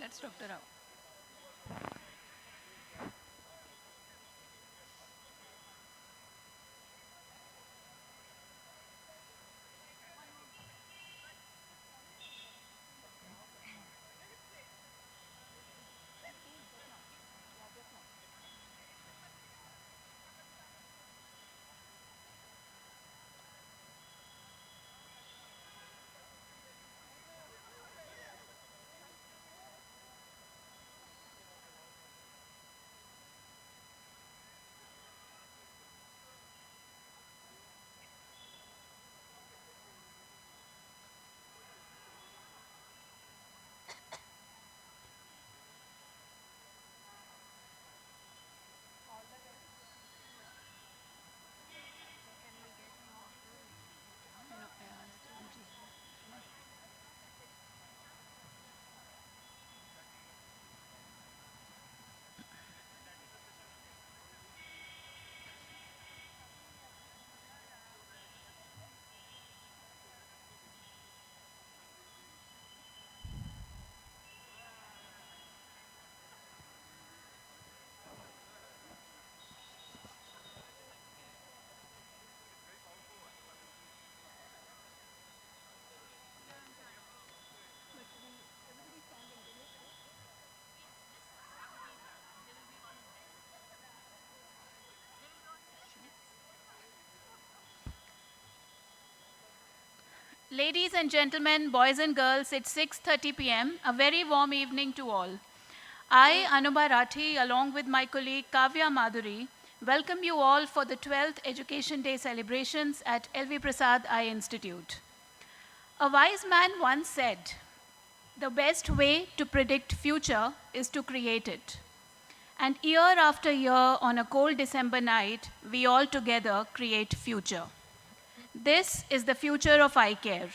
That's Dr. Rao. No, Ladies and gentlemen, boys and girls, it's 6:30 p.m. A very warm evening to all. I, Anubha Rathi, along with my colleague Kavya Madhuri, welcome you all for the 12th Education Day celebrations at LV Prasad Eye Institute. A wise man once said, "The best way to predict future is to create it." And year after year, on a cold December night, we all together create future. This is the future of eye care.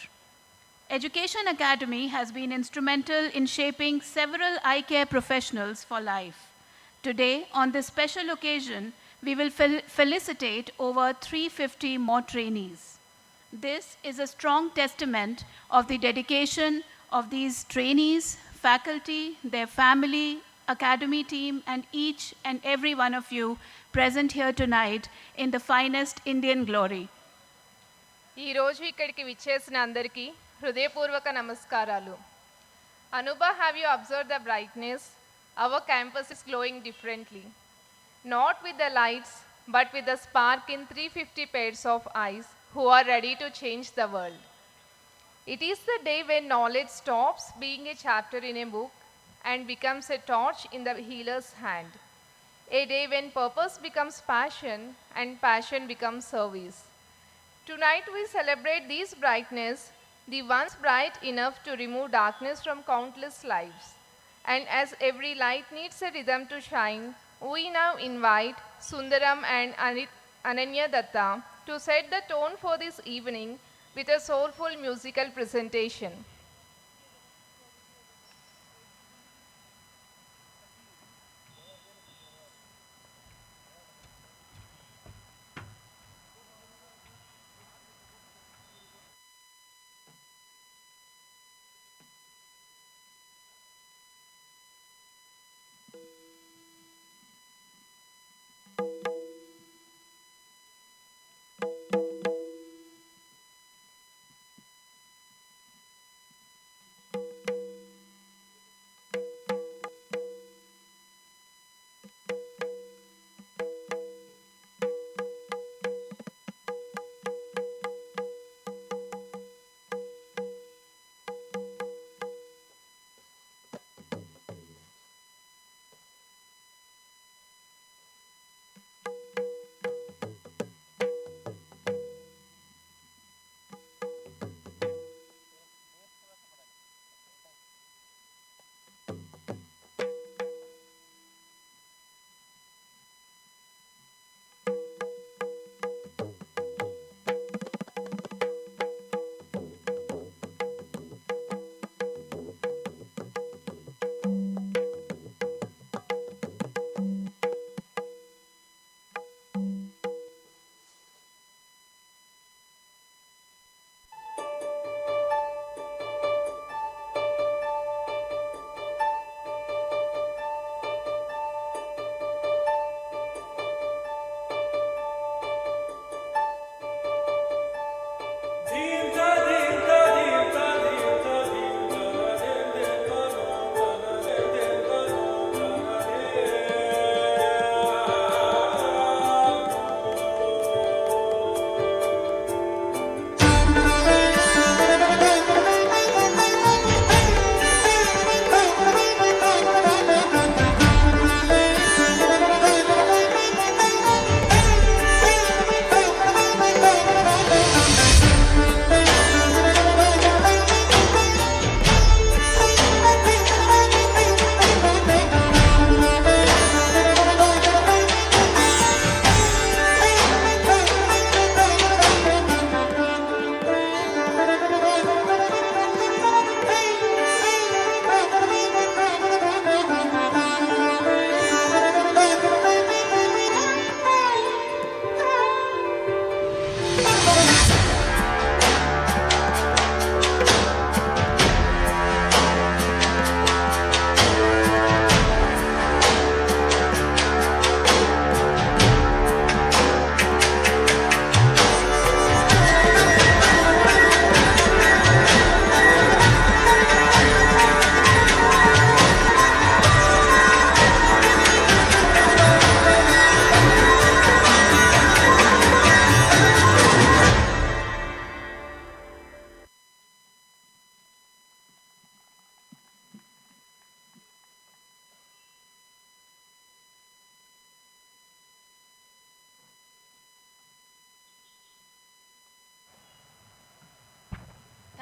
Education Academy has been instrumental in shaping several eye care professionals for life. Today, on this special occasion, we will felicitate over 350 more trainees. This is a strong testament of the dedication of these trainees, faculty, their family, academy team, and each and every one of you present here tonight in the finest Indian glory. ఈరోజు ఇక్కడికి విచ్చేసిన అందరికీ హృదయపూర్వక నమస్కారాలు. Anubha, have you observed the brightness? Our campus is glowing differently. Not with the lights, but with the spark in 350 pairs of eyes who are ready to change the world. It is the day when knowledge stops being a chapter in a book and becomes a torch in the healer's hand. A day when purpose becomes passion and passion becomes service. Tonight we celebrate these brightness, the ones bright enough to remove darkness from countless lives. And as every light needs a rhythm to shine, we now invite Sundaram and Ananya Datta to set the tone for this evening with a soulful musical presentation.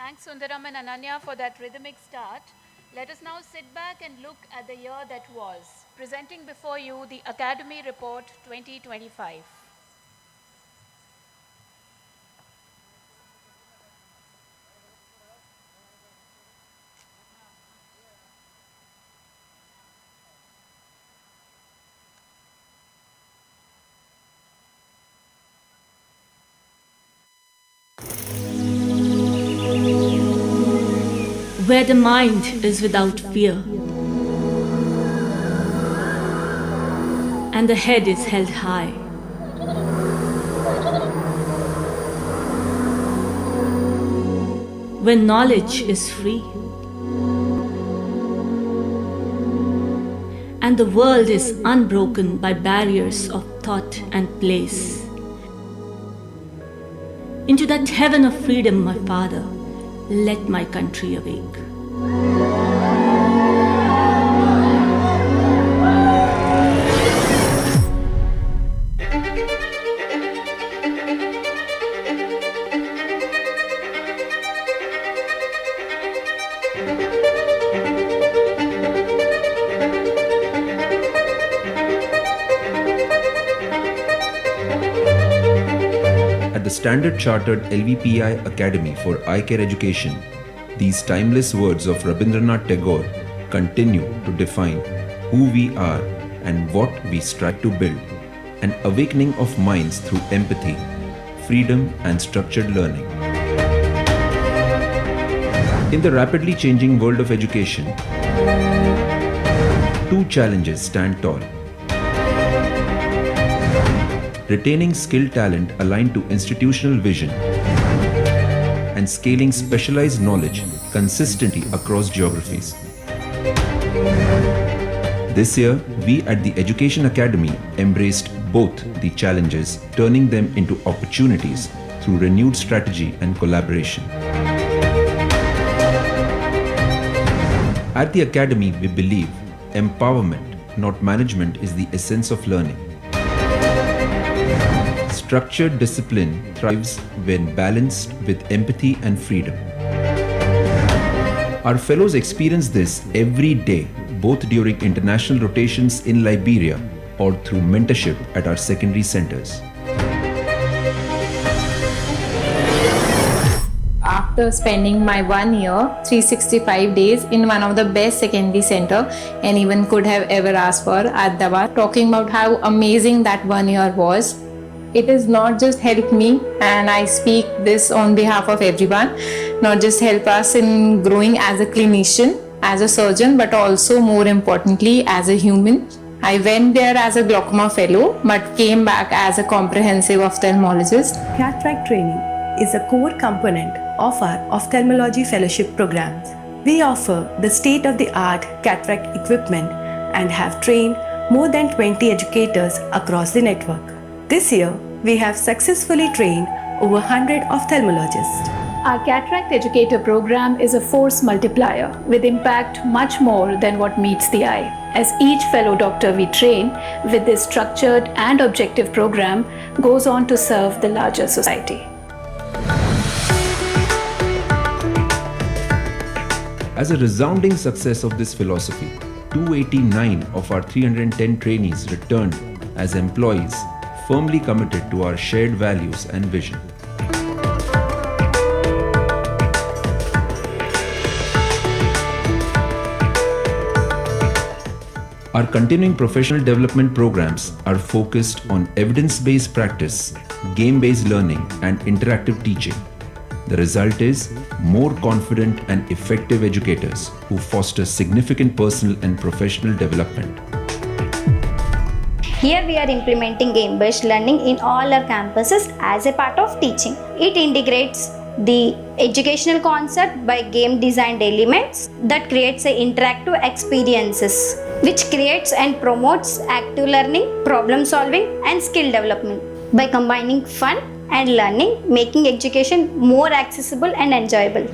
Thanks, Sundaram and Ananya, for that rhythmic start. Let us now sit back and look at the year that was. Presenting before you the Academy Report 2025. Where the mind is without fear, and the head is held high. When knowledge is free, and the world is unbroken by barriers of thought and place. Into that heaven of freedom, my Father, let my country awake. At the Standard Chartered LVPI Academy for Eye Care Education, these timeless words of Rabindranath Tagore continue to define who we are and what we strive to build, an awakening of minds through empathy, freedom and structured learning. In the rapidly changing world of education, two challenges stand tall. Retaining skilled talent aligned to institutional vision and scaling specialized knowledge consistently across geographies. This year, we at the Education Academy embraced both the challenges, turning them into opportunities through renewed strategy and collaboration. At the Academy, we believe empowerment, not management, is the essence of learning. Structured discipline thrives when balanced with empathy and freedom. Our fellows experience this every day, both during international rotations in Liberia or through mentorship at our secondary centers. After spending my 1 year, 365 days in one of the best secondary center anyone could have ever asked for at Dawa, talking about how amazing that 1 year was. It has not just helped me, and I speak this on behalf of everyone, not just help us in growing as a clinician, as a surgeon, but also more importantly as a human. I went there as a glaucoma fellow, but came back as a comprehensive ophthalmologist. Cataract training is a core component of our ophthalmology fellowship programs. We offer the state-of-the-art cataract equipment and have trained more than 20 educators across the network. This year, we have successfully trained over 100 ophthalmologists. Our cataract educator program is a force multiplier with impact much more than what meets the eye. As each fellow doctor we train with this structured and objective program goes on to serve the larger society. As a resounding success of this philosophy, 289 of our 310 trainees returned as employees firmly committed to our shared values and vision. Our continuing professional development programs are focused on evidence-based practice, game-based learning, and interactive teaching. The result is more confident and effective educators who foster significant personal and professional development. Here we are implementing game-based learning in all our campuses as a part of teaching. It integrates the educational concept by game-designed elements that creates interactive experiences, which creates and promotes active learning, problem solving, and skill development by combining fun and learning, making education more accessible and enjoyable.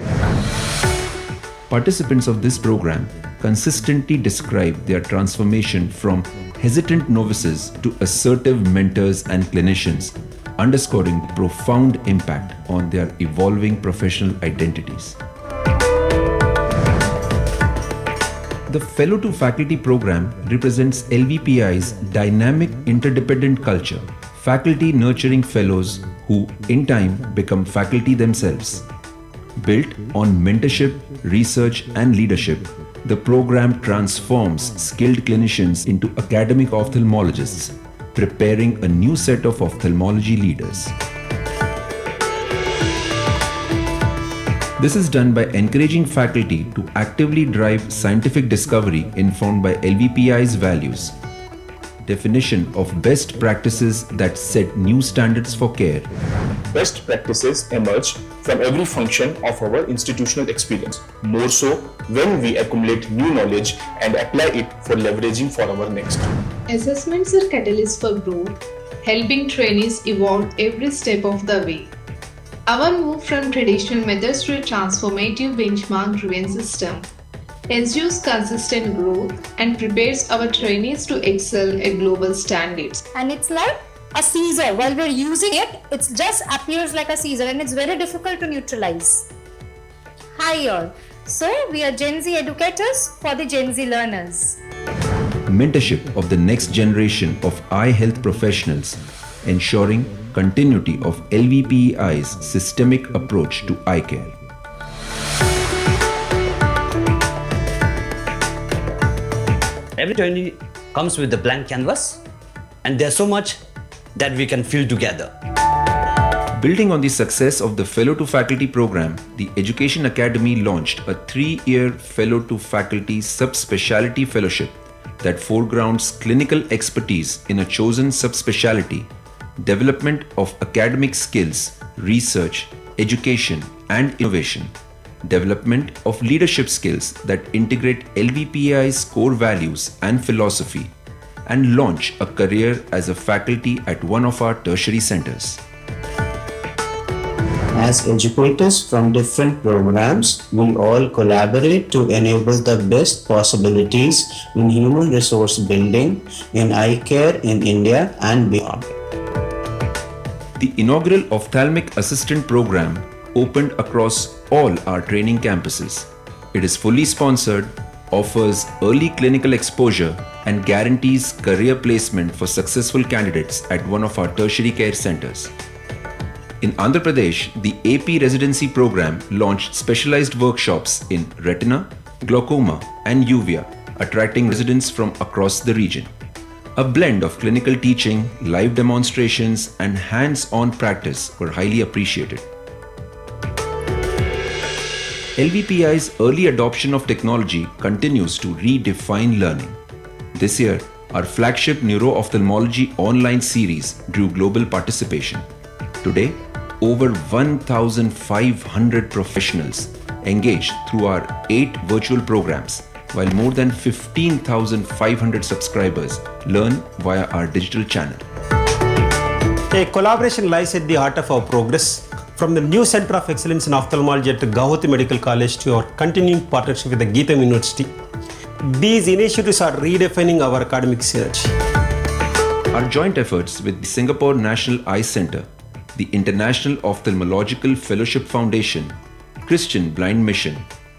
Participants of this program consistently describe their transformation from hesitant novices to assertive mentors and clinicians underscoring the profound impact on their evolving professional identities. The Fellow to Faculty program represents LVPI's dynamic interdependent culture, faculty nurturing fellows who, in time, become faculty themselves. Built on mentorship, research, and leadership, the program transforms skilled clinicians into academic ophthalmologists, preparing a new set of ophthalmology leaders. This is done by encouraging faculty to actively drive scientific discovery informed by LVPI's values. Definition of best practices that set new standards for care. Best practices emerge from every function of our institutional experience, more so when we accumulate new knowledge and apply it for leveraging for our next. Assessments are catalysts for growth, helping trainees evolve every step of the way. Our move from traditional methods to a transformative benchmark-driven system ensures consistent growth and prepares our trainees to excel at global standards. And it's like a Caesar. While we're using it, it just appears like a Caesar and it's very difficult to neutralize. Hi all. So we are Gen Z educators for the Gen Z learners. Mentorship of the next generation of eye health professionals, ensuring continuity of LVPEI's systemic approach to eye care. Every trainee comes with a blank canvas, and there's so much that we can fill together. Building on the success of the Fellow to Faculty program, the Education Academy launched a 3-year Fellow to Faculty subspecialty fellowship that foregrounds clinical expertise in a chosen subspecialty, development of academic skills, research, education, and innovation, development of leadership skills that integrate LVPI's core values and philosophy, and launch a career as a faculty at one of our tertiary centers. As educators from different programs, we all collaborate to enable the best possibilities in human resource building in eye care in India and beyond. The inaugural Ophthalmic Assistant Program opened across all our training campuses. It is fully sponsored, offers early clinical exposure, and guarantees career placement for successful candidates at one of our tertiary care centers. In Andhra Pradesh, the AP Residency Program launched specialized workshops in retina, glaucoma, and uvea, attracting residents from across the region. A blend of clinical teaching, live demonstrations, and hands-on practice were highly appreciated. LVPI's early adoption of technology continues to redefine learning. This year, our flagship Neuro-Ophthalmology online series drew global participation. Today, over 1,500 professionals engaged through our 8 virtual programs, while more than 15,500 subscribers learn via our digital channel. A collaboration lies at the heart of our progress. From the new Center of Excellence in Ophthalmology at Guwahati Medical College to our continuing partnership with the Geetham University, these initiatives are redefining our academic search. Our joint efforts with the Singapore National Eye Centre, the International Ophthalmological Fellowship Foundation, Christian Blind Mission,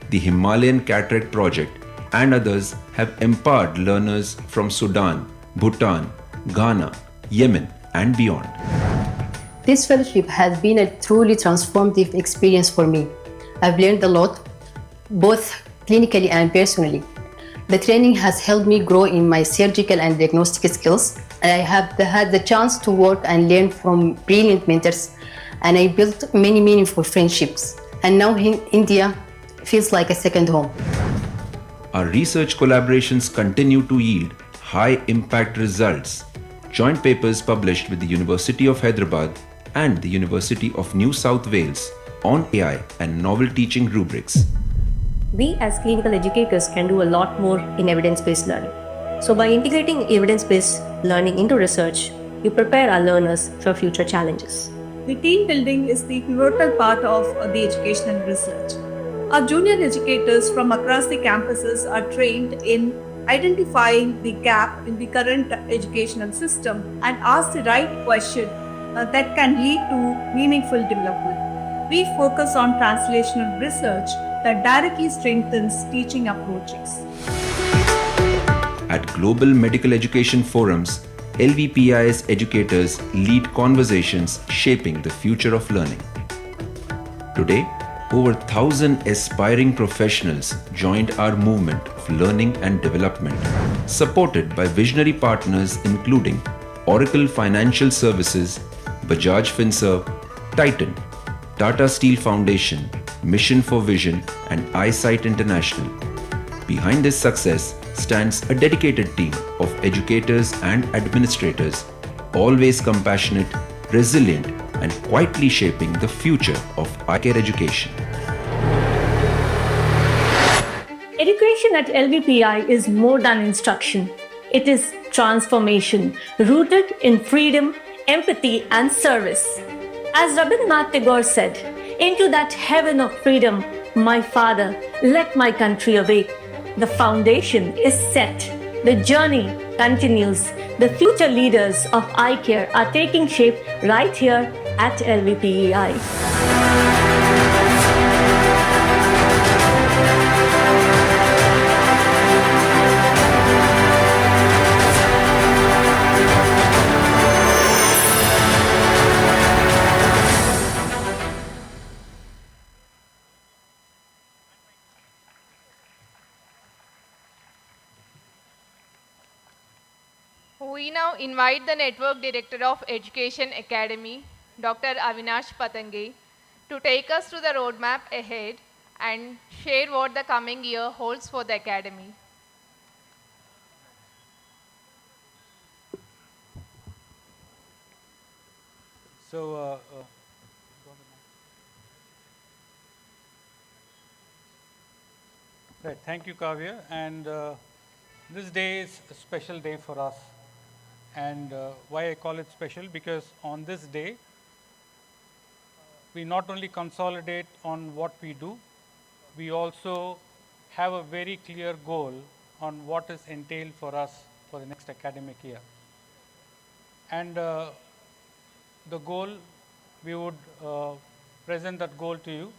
the Himalayan Cataract Project, and others have empowered learners from Sudan, Bhutan, Ghana, Yemen, and beyond. This fellowship has been a truly transformative experience for me. I've learned a lot, both clinically and personally. The training has helped me grow in my surgical and diagnostic skills. I have had the chance to work and learn from brilliant mentors, and I built many meaningful friendships. And now India feels like a second home. Our research collaborations continue to yield high-impact results. Joint papers published with the University of Hyderabad and the University of New South Wales on AI and novel teaching rubrics. We as clinical educators can do a lot more in evidence-based learning. So by integrating evidence-based learning into research, we prepare our learners for future challenges. The team building is the pivotal part of the educational research. Our junior educators from across the campuses are trained in identifying the gap in the current educational system and ask the right question that can lead to meaningful development. We focus on translational research that directly strengthens teaching approaches. At global medical education forums, LVPI's educators lead conversations shaping the future of learning. Today, over 1,000 aspiring professionals joined our movement of learning and development, supported by visionary partners including Oracle Financial Services, Bajaj Finserv, Titan, Tata Steel Foundation, Mission for Vision, and Eyesight International. Behind this success stands a dedicated team of educators and administrators, always compassionate, resilient, and quietly shaping the future of eye care education. Education at LVPI is more than instruction. It is transformation, rooted in freedom, empathy, and service. As Rabindranath Tagore said, "Into that heaven of freedom, my father, let my country awake." The foundation is set. The journey continues. The future leaders of eye care are taking shape right here at LVPEI. We now invite the Network Director of Education Academy, Dr. Avinash Patange, to take us through the roadmap ahead and share what the coming year holds for the Academy. So, right, thank you, Kavya. And this day is a special day for us. And why I call it special? Because on this day, we not only consolidate on what we do, we also have a very clear goal on what is entailed for us for the next academic year. And the goal, we would present that goal to you.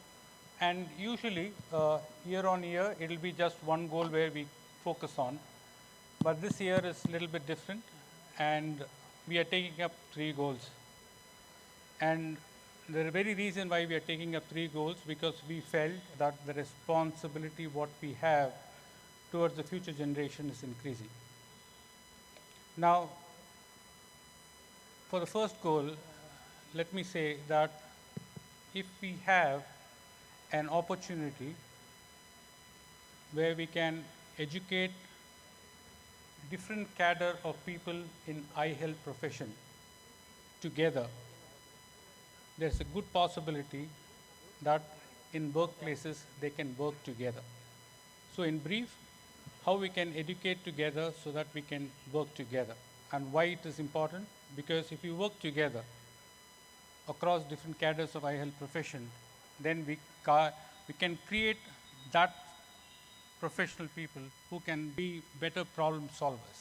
And usually, year on year, it will be just one goal where we focus on. But this year is a little bit different, and we are taking up 3 goals. And the very reason why we are taking up 3 goals, because we felt that the responsibility what we have towards the future generation is increasing. Now, for the first goal, let me say that if we have an opportunity where we can educate different cadre of people in eye health profession together, there's a good possibility that in workplaces they can work together. So in brief, how we can educate together so that we can work together. And why it is important? Because if you work together across different cadres of eye health profession, then we can create that professional people who can be better problem solvers.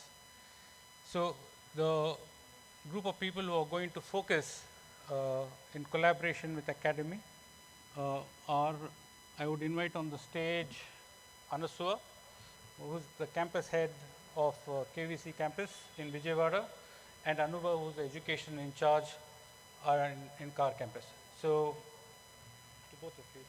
So the group of people who are going to focus in collaboration with Academy are, I would invite on the stage Anasua, who is the campus head of KVC campus in Vijayawada, and Anuba, who is the education in charge in CAR campus. So to both of you.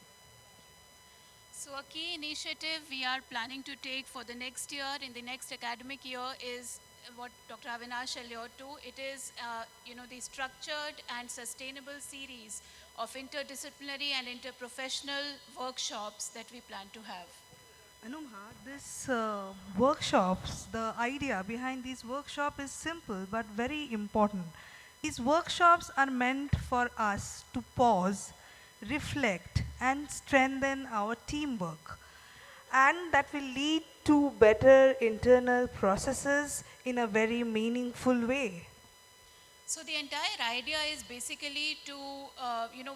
So a key initiative we are planning to take for the next year, in the next academic year, is what Dr. Avinash alluded to. It is, the structured and sustainable series of interdisciplinary and interprofessional workshops that we plan to have. Anubha, this workshops, the idea behind these workshops is simple but very important. These workshops are meant for us to pause, reflect, and strengthen our teamwork. And that will lead to better internal processes in a very meaningful way. So the entire idea is basically to,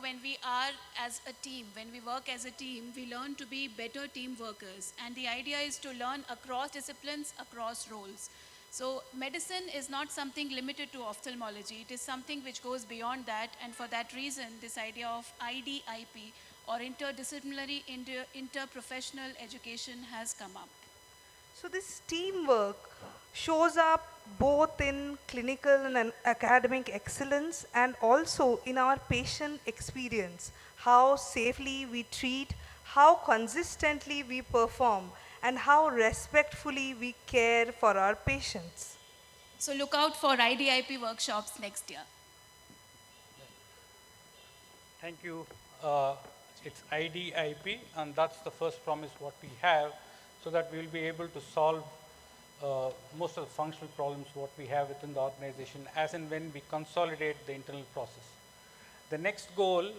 when we are as a team, when we work as a team, we learn to be better team workers. And the idea is to learn across disciplines, across roles. So medicine is not something limited to ophthalmology. It is something which goes beyond that, and for that reason, this idea of IDIP or interdisciplinary interprofessional education has come up. So this teamwork shows up both in clinical and academic excellence and also in our patient experience, how safely we treat, how consistently we perform, and how respectfully we care for our patients. So look out for IDIP workshops next year. Thank you. It's IDIP, and that's the first promise what we have, so that we will be able to solve most of the functional problems what we have within the organization as and when we consolidate the internal process. The next goal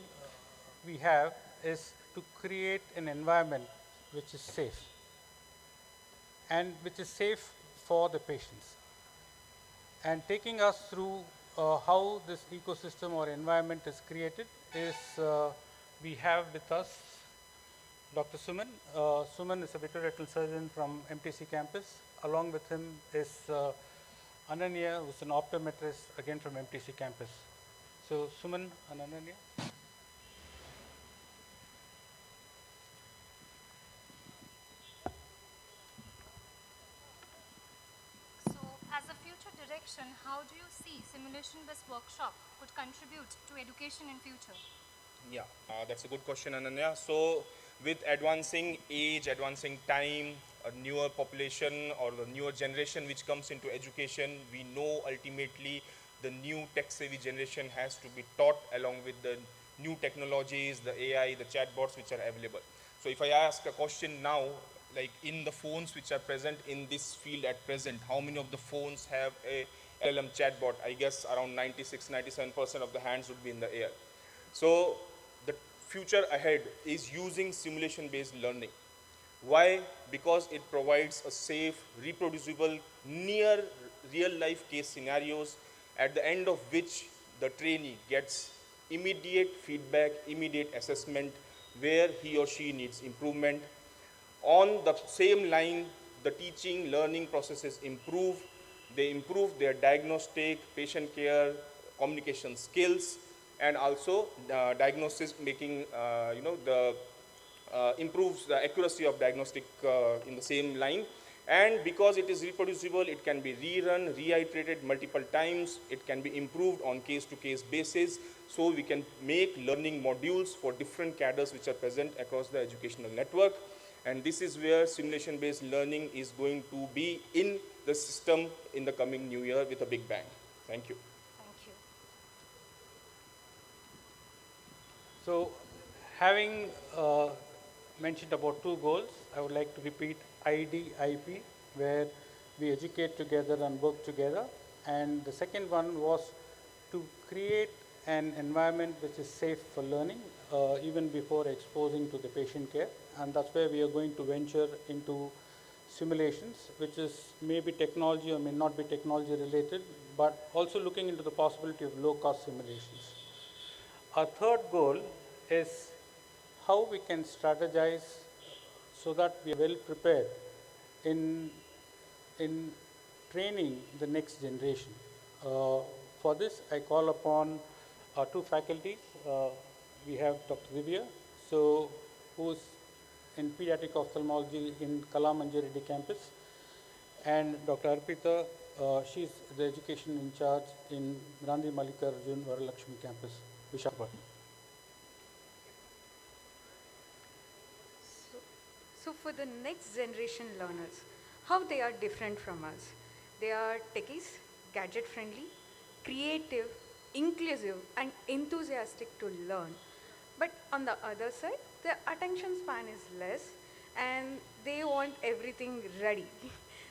we have is to create an environment which is safe and which is safe for the patients. And taking us through how this ecosystem or environment is created is we have with us Dr. Suman. Suman is a vitreoretinal surgeon from MTC campus. Along with him is Ananya, who is an optometrist, again from MTC campus. So Suman and Ananya. So as a future direction, how do you see simulation-based workshop could contribute to education in future? Yeah, that's a good question, Ananya. So with advancing age, advancing time, a newer population or the newer generation which comes into education, we know ultimately the new tech-savvy generation has to be taught along with the new technologies, the AI, the chatbots which are available. So if I ask a question now, like in the phones which are present in this field at present, how many of the phones have a LLM chatbot? I guess around 96-97% of the hands would be in the air. So the future ahead is using simulation-based learning. Why? Because it provides a safe, reproducible, near real-life case scenarios at the end of which the trainee gets immediate feedback, immediate assessment where he or she needs improvement. On the same line, the teaching, learning processes improve. They improve their diagnostic, patient care, communication skills, and also diagnosis making, improves the accuracy of diagnostic in the same line. And because it is reproducible, it can be rerun, reiterated multiple times. It can be improved on case-to-case basis. So we can make learning modules for different cadres which are present across the educational network. And this is where simulation-based learning is going to be in the system in the coming new year with a big bang. Thank you. Thank you. So having mentioned about two goals, I would like to repeat IDIP, where we educate together and work together. And the second one was to create an environment which is safe for learning, even before exposing to the patient care. And that's where we are going to venture into simulations, which is maybe technology or may not be technology related, but also looking into the possibility of low-cost simulations. Our third goal is how we can strategize so that we are well prepared in training the next generation. For this, I call upon our two faculties. We have Dr. Divya, who's in pediatric ophthalmology in Kalamanjari Reddy campus, and Dr. Arpita, she's the education in charge in Gandhi Mallikarjun Varalakshmi campus, Vishakhapatnam. So for the next generation learners, how they are different from us? They are techies, gadget friendly, creative, inclusive and enthusiastic to learn. But on the other side, their attention span is less and they want everything ready.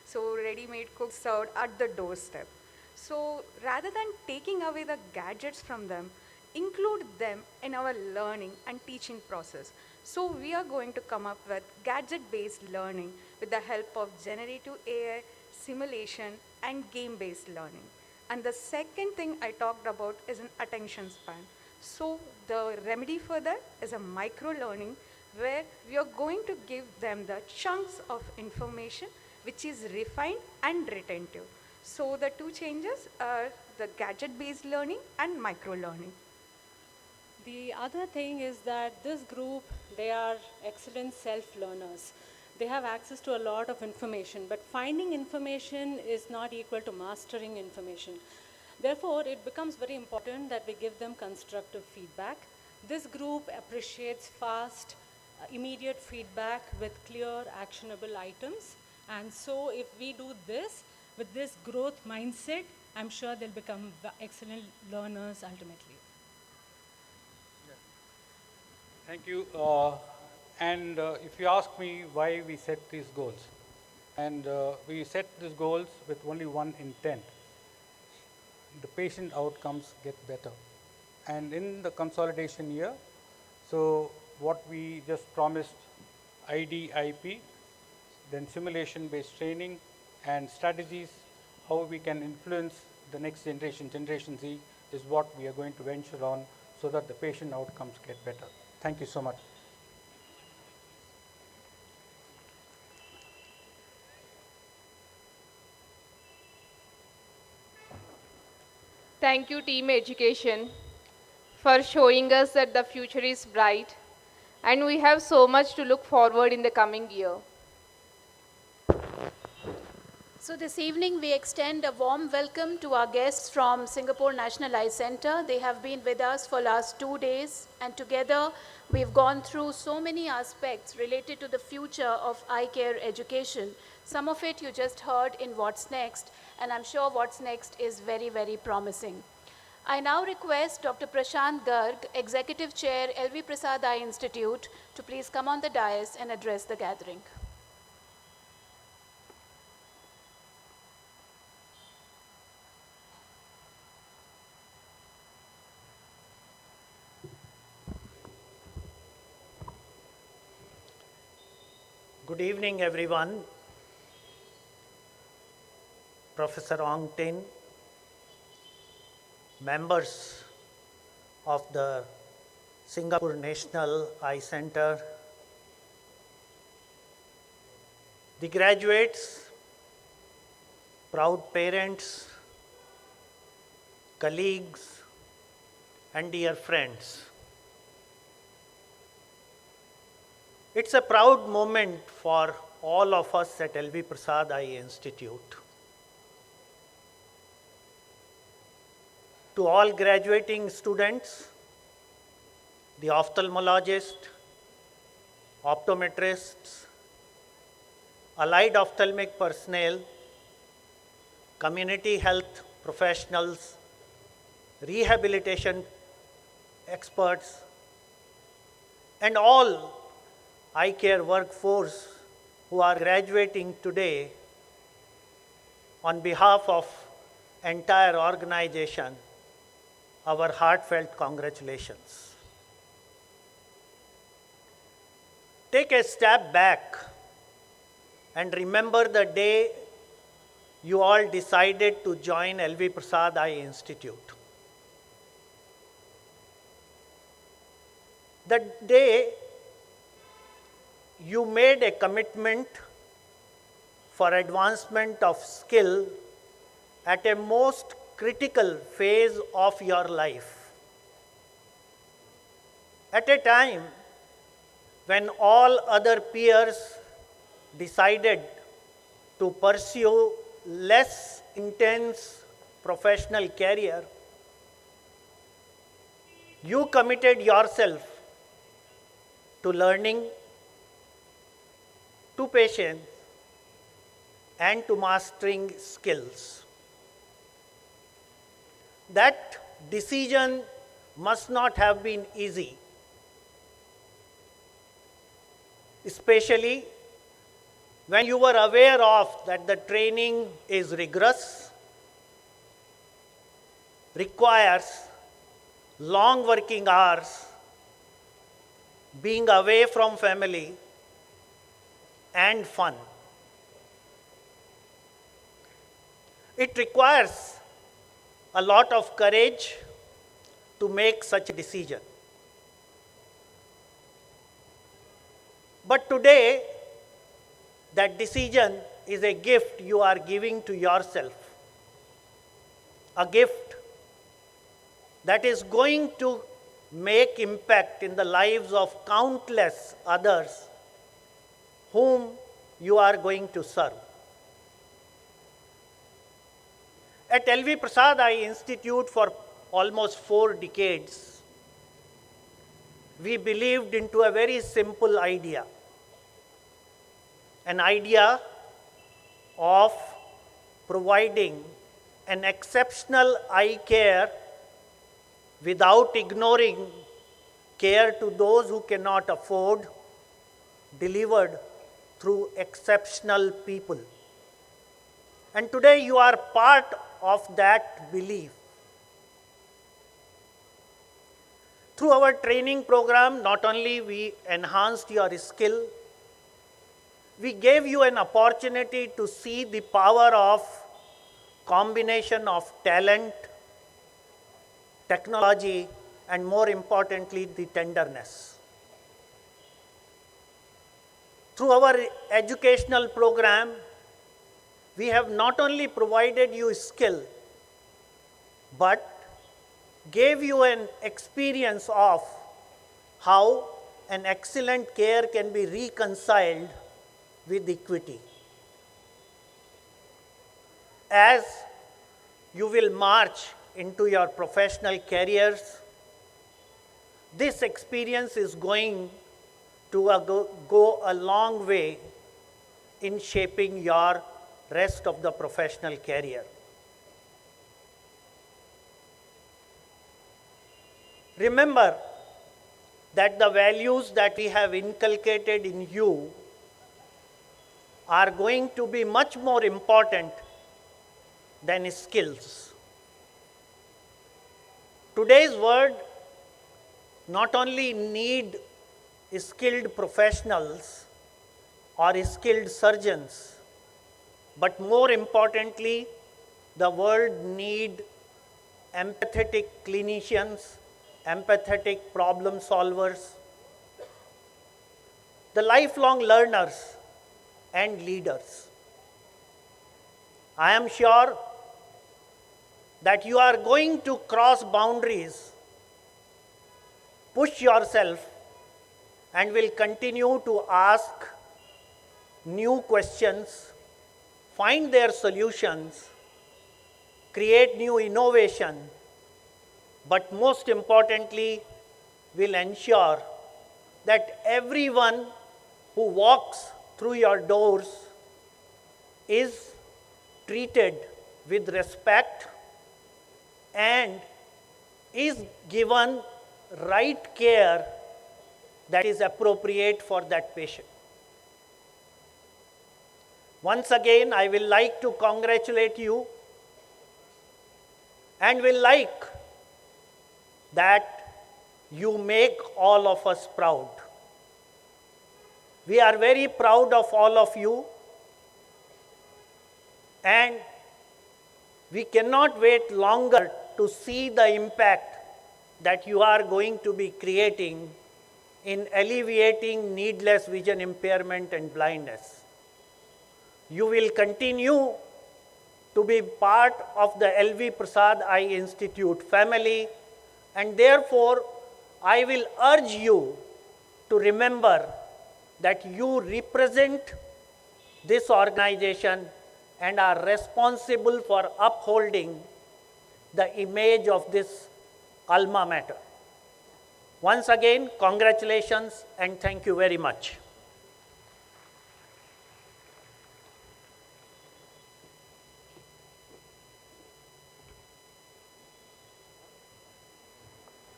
So ready-made cooked served at the doorstep. So rather than taking away the gadgets from them, include them in our learning and teaching process. So we are going to come up with gadget-based learning with the help of generative AI, simulation, and game-based learning. And the second thing I talked about is an attention span. So the remedy for that is a micro-learning where we are going to give them the chunks of information which is refined and retentive. So the two changes are the gadget-based learning and micro-learning. The other thing is that this group, they are excellent self-learners. They have access to a lot of information, but finding information is not equal to mastering information. Therefore, it becomes very important that we give them constructive feedback. This group appreciates fast, immediate feedback with clear, actionable items. And so if we do this, with this growth mindset, I'm sure they'll become excellent learners ultimately. Thank you. If you ask me why we set these goals, and we set these goals with only one intent: the patient outcomes get better. And in the consolidation year, so what we just promised, IDIP, then simulation-based training and strategies, how we can influence the next generation, Generation Z, is what we are going to venture on so that the patient outcomes get better. Thank you so much. Thank you, Team Education, for showing us that the future is bright and we have so much to look forward in the coming year. So this evening we extend a warm welcome to our guests from Singapore National Eye Center. They have been with us for last 2 days, and together we've gone through so many aspects related to the future of eye care education. Some of it you just heard in What's Next, and I'm sure What's Next is very, very promising. I now request Dr. Prashant Garg, Executive Chair, LV Prasad Eye Institute, to please come on the dais and address the gathering. Good evening, everyone. Professor Ong Tin, members of the Singapore National Eye Center, the graduates, proud parents, colleagues, and dear friends. It's a proud moment for all of us at LV Prasad Eye Institute. To all graduating students, the ophthalmologists, optometrists, allied ophthalmic personnel, community health professionals, rehabilitation experts, and all eye care workforce who are graduating today, on behalf of entire organization, our heartfelt congratulations. Take a step back and remember the day you all decided to join LV Prasad Eye Institute. The day you made a commitment for advancement of skill at a most critical phase of your life. At a time when all other peers decided to pursue less intense professional career, you committed yourself to learning, to patience, and to mastering skills. That decision must not have been easy, especially when you were aware of that the training is rigorous, requires long working hours, being away from family, and fun. It requires a lot of courage to make such a decision. But today, that decision is a gift you are giving to yourself. a gift that is going to make impact in the lives of countless others whom you are going to serve. At LV Prasad Eye Institute for almost 4 decades, we believed into a very simple idea, an idea of providing an exceptional eye care without ignoring care to those who cannot afford, delivered through exceptional people. And today you are part of that belief. Through our training program, not only we enhanced your skill, we gave you an opportunity to see the power of combination of talent, technology, and more importantly, the tenderness. Through our educational program, we have not only provided you skill, but gave you an experience of how an excellent care can be reconciled with equity. As you will march into your professional careers, this experience is going to go a long way in shaping your rest of the professional career. Remember that the values that we have inculcated in you are going to be much more important than skills. Today's world not only need skilled professionals or skilled surgeons, but more importantly, the world need empathetic clinicians, empathetic problem solvers, the lifelong learners and leaders. I am sure that you are going to cross boundaries, push yourself, and will continue to ask new questions, find their solutions, create new innovation, but most importantly, will ensure that everyone who walks through your doors is treated with respect and is given right care that is appropriate for that patient. Once again, I will like to congratulate you and will like that you make all of us proud. We are very proud of all of you, and we cannot wait longer to see the impact that you are going to be creating in alleviating needless vision impairment and blindness. You will continue to be part of the LV Prasad Eye Institute family, and therefore I will urge you to remember that you represent this organization and are responsible for upholding the image of this alma mater. Once again, congratulations and thank you very much.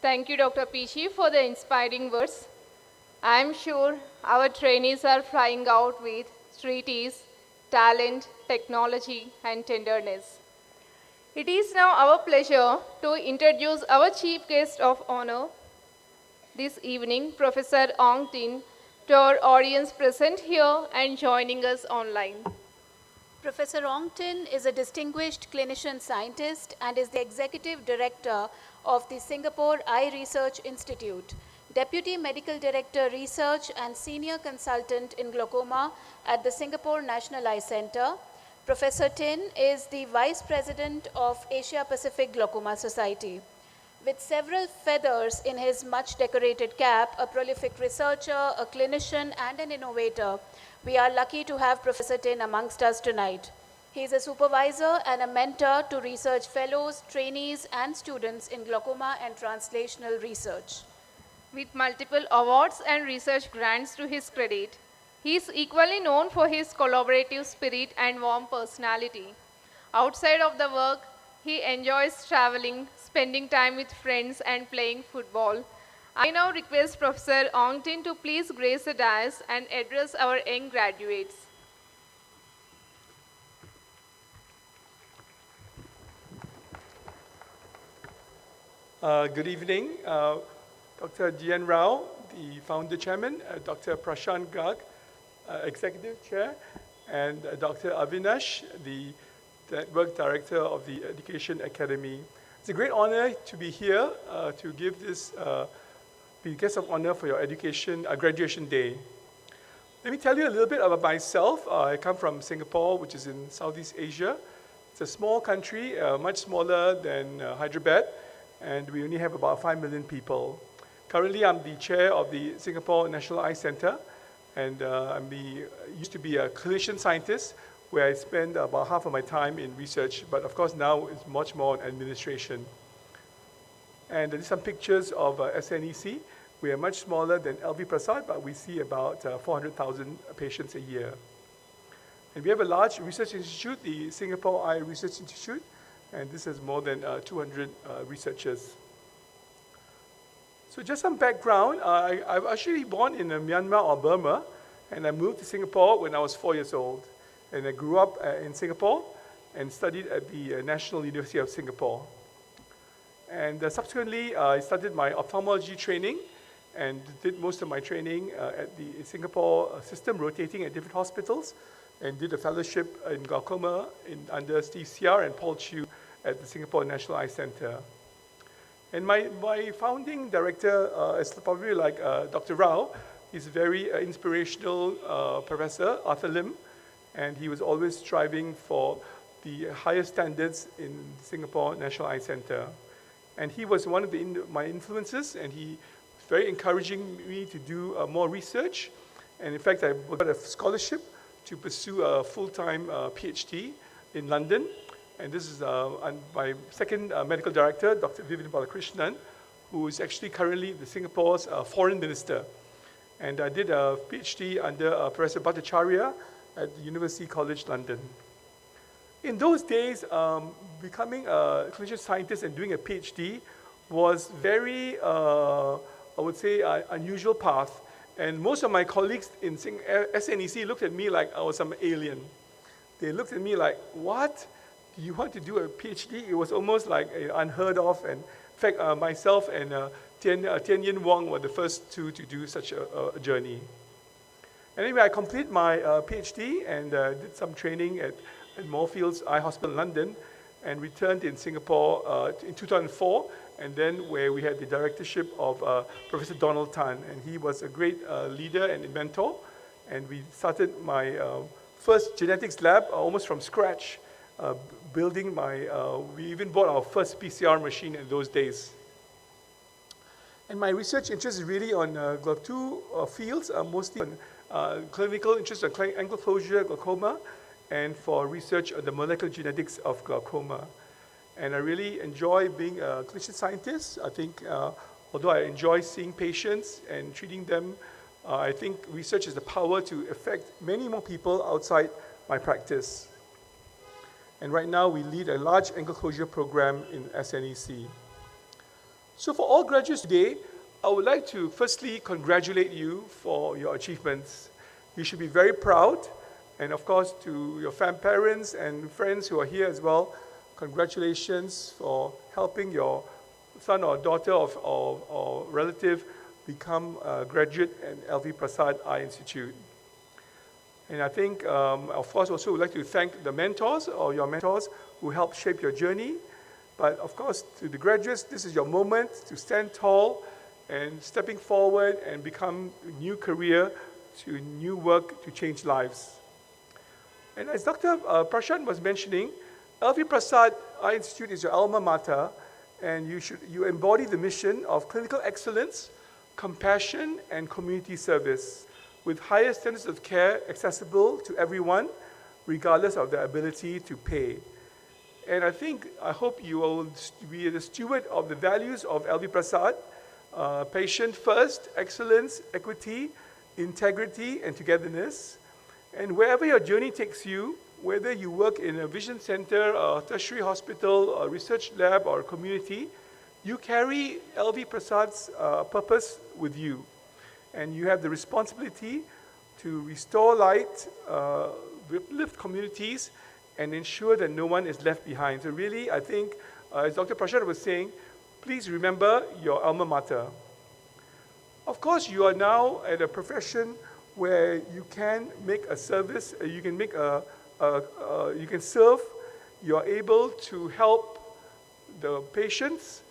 Thank you, Dr. Pichi, for the inspiring words. I am sure our trainees are flying out with street ease, talent, technology, and tenderness. It is now our pleasure to introduce our chief guest of honor this evening, Professor Ong Tin, to our audience present here and joining us online. Professor Ong Tin is a distinguished clinician scientist and is the Executive Director of the Singapore Eye Research Institute, Deputy Medical Director Research and Senior Consultant in Glaucoma at the Singapore National Eye Centre, Professor Tin is the Vice President of Asia Pacific Glaucoma Society. With several feathers in his much decorated cap, a prolific researcher, a clinician, and an innovator, we are lucky to have Professor Tin amongst us tonight. He is a supervisor and a mentor to research fellows, trainees, and students in glaucoma and translational research. With multiple awards and research grants to his credit, he is equally known for his collaborative spirit and warm personality. Outside of the work, he enjoys traveling, spending time with friends, and playing football. I now request Professor Ong Tin to please grace the dais and address our young graduates. Good evening, Dr. Jian Rao, the founder chairman, Dr. Prashant Garg, executive chair, and Dr. Avinash, the network director of the Education Academy. It's a great honor to be here to give this be guest of honor for your graduation day. Let me tell you a little bit about myself. I come from Singapore, which is in Southeast Asia. It's a small country, much smaller than Hyderabad, and we only have about 5 million people. Currently, I'm the chair of the Singapore National Eye Centre, and used to be a clinician scientist, where I spend about half of my time in research, but of course now it's much more on administration. And there's some pictures of SNEC. We are much smaller than LV Prasad, but we see about 400,000 patients a year. And we have a large research institute, the Singapore Eye Research Institute, and this has more than 200 researchers. So just some background, I've actually born in Myanmar or Burma, and I moved to Singapore when I was 4 years old. And I grew up in Singapore and studied at the National University of Singapore. And subsequently, I started my ophthalmology training and did most of my training at the Singapore system, rotating at different hospitals, and did a fellowship in glaucoma under Steve Sear and Paul Chew at the Singapore National Eye Centre. And my founding director is probably like Dr. Rao. He's a very inspirational professor, Arthur Lim, and he was always striving for the highest standards in Singapore National Eye Centre. And he was one of my influences, and he was very encouraging me to do more research. And in fact, I got a scholarship to pursue a full-time PhD in London. And this is my second medical director, Dr. Vivian Balakrishnan, who is actually currently Singapore's foreign minister. And I did a PhD under Professor Bhattacharya at the University College London. In those days, becoming a clinician scientist and doing a PhD was very, I would say, unusual path. And most of my colleagues in SNEC looked at me like I was some alien. They looked at me like, what? Do you want to do a PhD? It was almost like unheard of. And in fact, myself and Tian Yin Wong were the first two to do such a journey. Anyway, I completed my PhD and did some training at Moorfields Eye Hospital in London, and returned in Singapore in 2004, and then where we had the directorship of Professor Donald Tan, and he was a great leader and mentor, and we started my first genetics lab almost from scratch, building we even bought our first PCR machine in those days. And my research interest is really on two fields, mostly on clinical interest on angle closure glaucoma, and for research on the molecular genetics of glaucoma. And I really enjoy being a clinician scientist. I think, although I enjoy seeing patients and treating them, I think research has the power to affect many more people outside my practice. And right now, we lead a large angle closure program in SNEC. So for all graduates today, I would like to firstly congratulate you for your achievements. You should be very proud. And of course, to your parents and friends who are here as well, congratulations for helping your son or daughter or relative become a graduate at LV Prasad Eye Institute. And I think, of course, also would like to thank the mentors or your mentors who helped shape your journey. But of course, to the graduates, this is your moment to stand tall and stepping forward and become a new career, to new work, to change lives. And as Dr. Prashant was mentioning, LV Prasad Eye Institute is your alma mater, and you embody the mission of clinical excellence, compassion, and community service with higher standards of care accessible to everyone, regardless of their ability to pay. And I hope you will be the steward of the values of LV Prasad, patient first, excellence, equity, integrity, and togetherness. And wherever your journey takes you, whether you work in a vision center, a tertiary hospital, a research lab, or a community, you carry LV Prasad's purpose with you. And you have the responsibility to restore light, uplift communities, and ensure that no one is left behind. So really, I think, as Dr. Prashant was saying, please remember your alma mater. Of course, you are now at a profession where you can make a service, you can make you can serve, you are able to help the patients,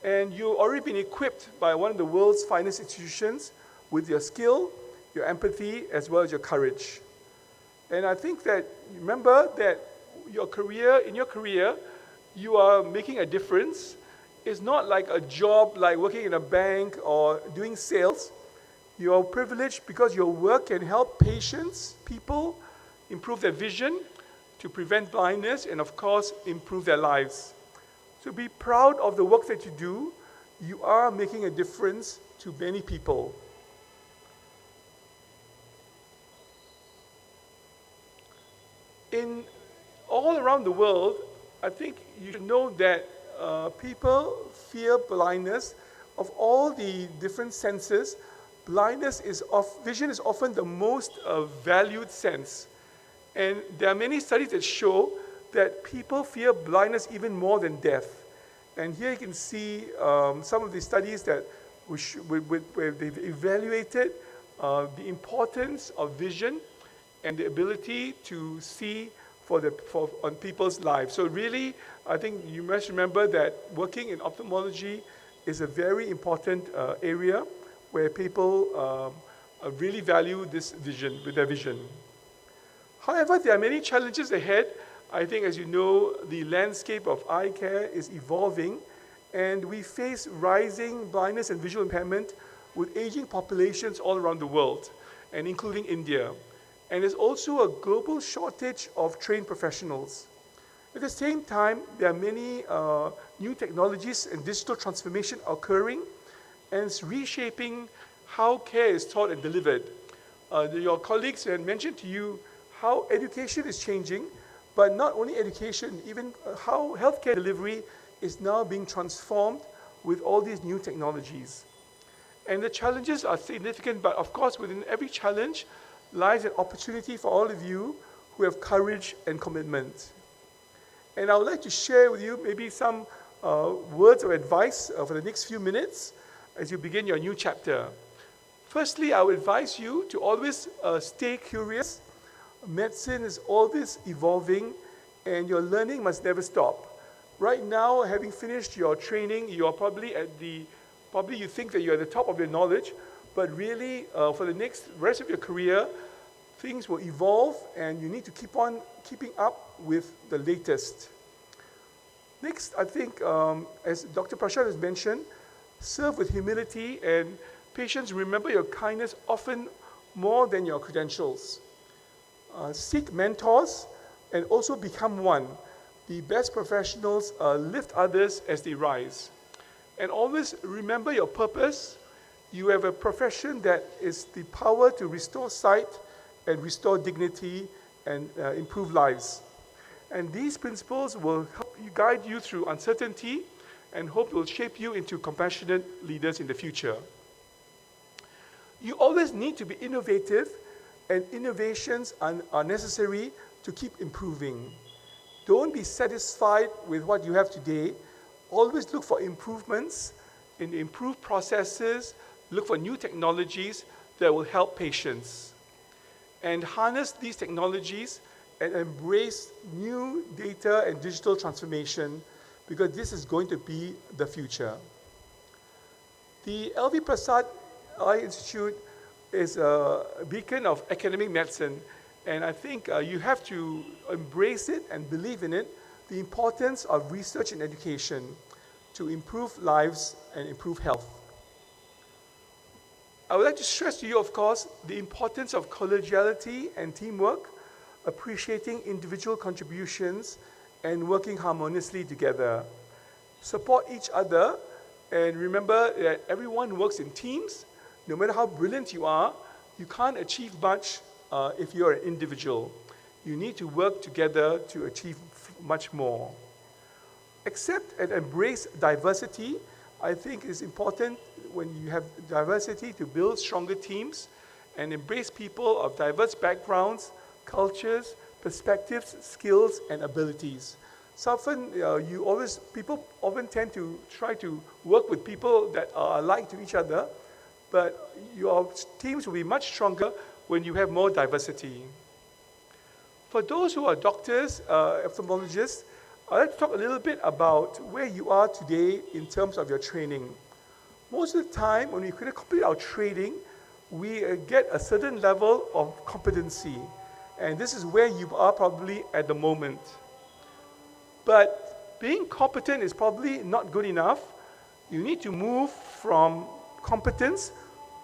and you've already been equipped by one of the world's finest institutions with your skill, your empathy, as well as your courage. And I think that, remember that in your career, you are making a difference. It's not like a job like working in a bank or doing sales. You are privileged because your work can help patients, people, improve their vision, to prevent blindness, and of course, improve their lives. So be proud of the work that you do. You are making a difference to many people. In all around the world, I think you should know that people fear blindness. Of all the different senses, vision is often the most valued sense. And there are many studies that show that people fear blindness even more than death. And here you can see some of the studies that where they've evaluated the importance of vision and the ability to see on people's lives. So really, I think you must remember that working in ophthalmology is a very important area where people really value this vision, with their vision. However, there are many challenges ahead. I think, as you know, the landscape of eye care is evolving, and we face rising blindness and visual impairment with aging populations all around the world, and including India. And there's also a global shortage of trained professionals. At the same time, there are many new technologies and digital transformation occurring, and it's reshaping how care is taught and delivered. Your colleagues had mentioned to you how education is changing, but not only education, even how healthcare delivery is now being transformed with all these new technologies. And the challenges are significant, but of course, within every challenge lies an opportunity for all of you who have courage and commitment. And I would like to share with you maybe some words of advice for the next few minutes as you begin your new chapter. Firstly, I would advise you to always stay curious. Medicine is always evolving, and your learning must never stop. Right now, having finished your training, you are probably you think that you're at the top of your knowledge, but really, for the rest of your career, things will evolve, and you need to keep on keeping up with the latest. Next, I think, as Dr. Prashant has mentioned, serve with humility, and patients, remember your kindness often more than your credentials. Seek mentors and also become one. The best professionals lift others as they rise. And always remember your purpose. You have a profession that is the power to restore sight and restore dignity and improve lives. And these principles will help you guide you through uncertainty and hope will shape you into compassionate leaders in the future. You always need to be innovative, and innovations are necessary to keep improving. Don't be satisfied with what you have today. Always look for improvements in improved processes, look for new technologies that will help patients. And harness these technologies and embrace new data and digital transformation, because this is going to be the future. The LV Prasad Eye Institute is a beacon of academic medicine, And I think you have to embrace it and believe in it, the importance of research and education to improve lives and improve health. I would like to stress to you, of course, the importance of collegiality and teamwork, appreciating individual contributions, and working harmoniously together. Support each other, and remember that everyone works in teams. No matter how brilliant you are, you can't achieve much if you're an individual. You need to work together to achieve much more. Accept and embrace diversity. I think it's important when you have diversity to build stronger teams and embrace people of diverse backgrounds, cultures, perspectives, skills, and abilities. So often, people often tend to try to work with people that are alike to each other, but your teams will be much stronger when you have more diversity. For those who are doctors, ophthalmologists, I'd like to talk a little bit about where you are today in terms of your training. Most of the time, when we complete our training, we get a certain level of competency. And this is where you are probably at the moment. But being competent is probably not good enough. You need to move from competence,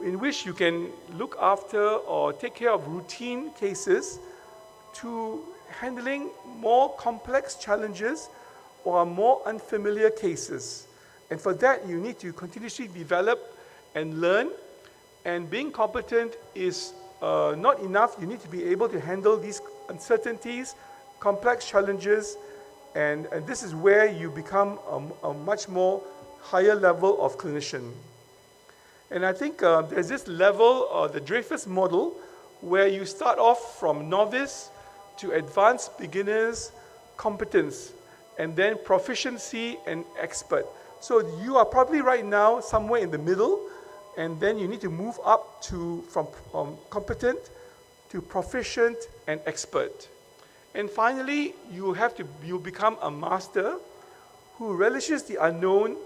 in which you can look after or take care of routine cases, to handling more complex challenges or more unfamiliar cases. And for that, you need to continuously develop and learn. And being competent is not enough. You need to be able to handle these uncertainties, complex challenges, and this is where you become a much more higher level of clinician. And I think there's this level, the Dreyfus model, where you start off from novice to advanced beginners, competence, and then proficiency and expert. So you are probably right now somewhere in the middle, and then you need to move up from competent to proficient and expert. And finally, you become a master who relishes the unknown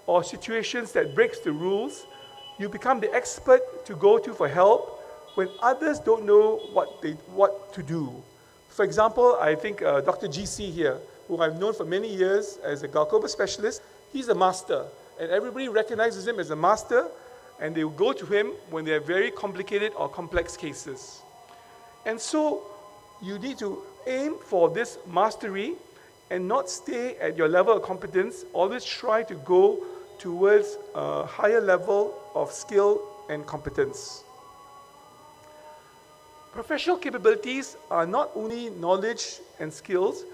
or situations that breaks the rules. You become the expert to go to for help when others don't know what to do. For example, I think Dr. GC here, who I've known for many years as a glaucoma specialist, he's a master, and everybody recognizes him as a master, and they will go to him when they have very complicated or complex cases. And so you need to aim for this mastery and not stay at your level of competence. Always try to go towards a higher level of skill and competence. Professional capabilities are not only knowledge and skills,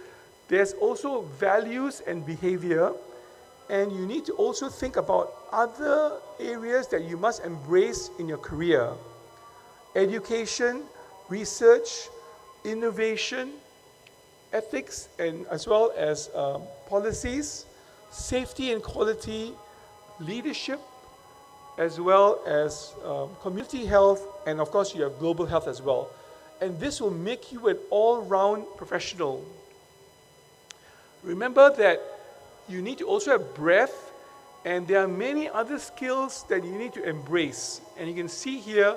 there's also values and behavior, and you need to also think about other areas that you must embrace in your career. Education, research, innovation, ethics, and as well as policies, safety and quality, leadership, as well as community health, and of course you have global health as well. And this will make you an all-round professional. Remember that you need to also have breadth, and there are many other skills that you need to embrace. And you can see here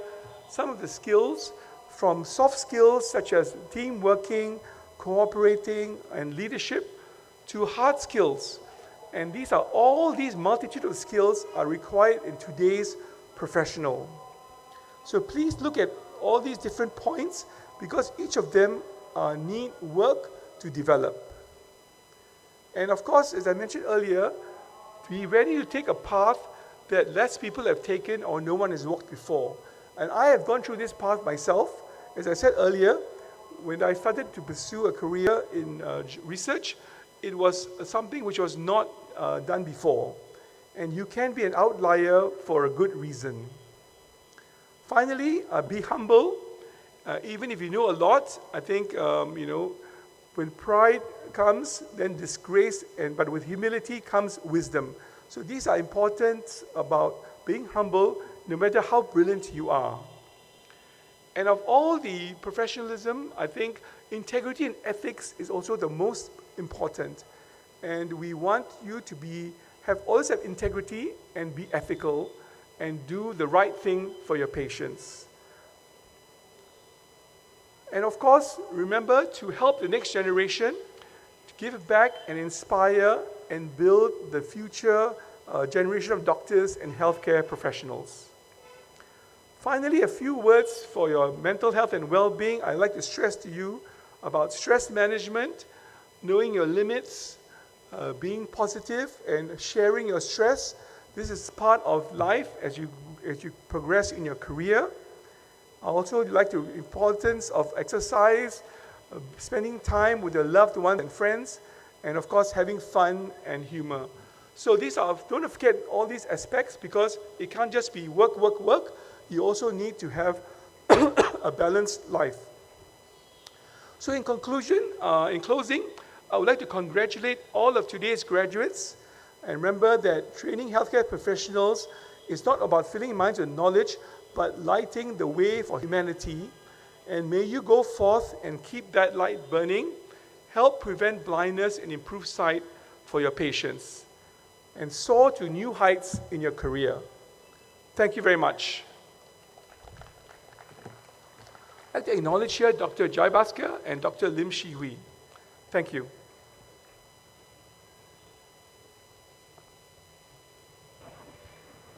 some of the skills, from soft skills such as team working, cooperating, and leadership, to hard skills. And these multitude of skills are required in today's professional. So please look at all these different points, because each of them need work to develop. And of course, as I mentioned earlier, be ready to take a path that less people have taken or no one has walked before. And I have gone through this path myself. As I said earlier, when I started to pursue a career in research, it was something which was not done before. And you can be an outlier for a good reason. Finally, be humble. Even if you know a lot, I think, when pride comes, then disgrace, but with humility comes wisdom. So these are important about being humble, no matter how brilliant you are. And of all the professionalism, I think integrity and ethics is also the most important. And we want you to always have integrity and be ethical and do the right thing for your patients. And of course, remember to help the next generation, to give back and inspire and build the future generation of doctors and healthcare professionals. Finally, a few words for your mental health and well-being. I'd like to stress to you about stress management, knowing your limits, being positive and sharing your stress. This is part of life as you progress in your career. I also like the importance of exercise, spending time with your loved ones and friends, and of course having fun and humor. So don't forget all these aspects, because it can't just be work, work, work. You also need to have a balanced life. So in closing, I would like to congratulate all of today's graduates. And remember that training healthcare professionals is not about filling minds with knowledge, but lighting the way for humanity. And may you go forth and keep that light burning, help prevent blindness and improve sight for your patients, and soar to new heights in your career. Thank you very much. I'd like to acknowledge here Dr. Jai Bhaskar and Dr. Lim Shi Hui. Thank you.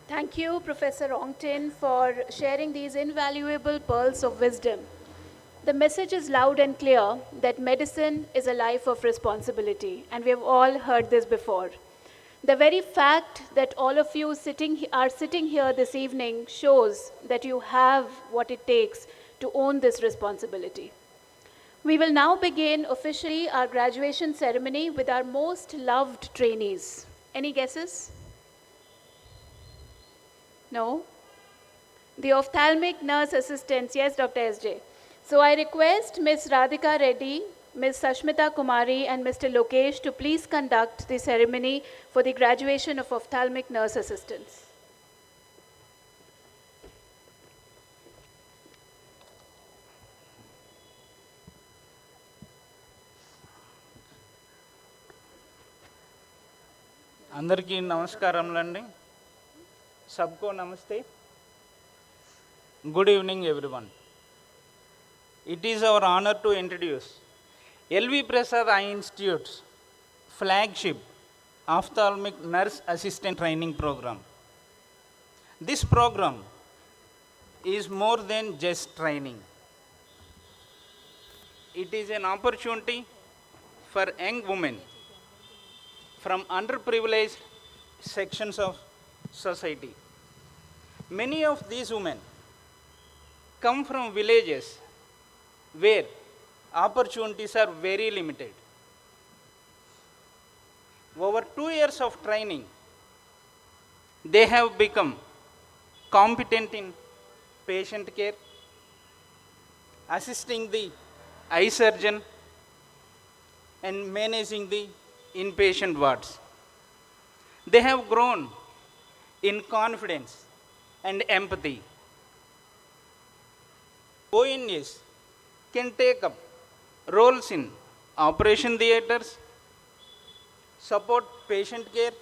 Thank you, Professor Ongtin, for sharing these invaluable pearls of wisdom. The message is loud and clear that medicine is a life of responsibility, and we have all heard this before. The very fact that all of you are sitting here this evening shows that you have what it takes to own this responsibility. We will now begin officially our graduation ceremony with our most loved trainees. Any guesses? No? The ophthalmic nurse assistants, yes, Dr. S.J. So I request Ms. Radhika Reddy, Ms. Sashmita Kumari, and Mr. Lokesh to please conduct the ceremony for the graduation of ophthalmic nurse assistants. అందరికీ నమస్కారములండి. सबको नमस्ते. Good evening everyone. It is our honor to introduce L.V. Prasad Eye Institute's flagship ophthalmic nurse assistant training program. This program is more than just training. It is an opportunity for young women from underprivileged sections of society. Many of these women come from villages where opportunities are very limited. Over 2 years of training, they have become competent in patient care, assisting the eye surgeon, and managing the inpatient wards. They have grown in confidence and empathy. ONS can take up roles in operation theaters, support patient care,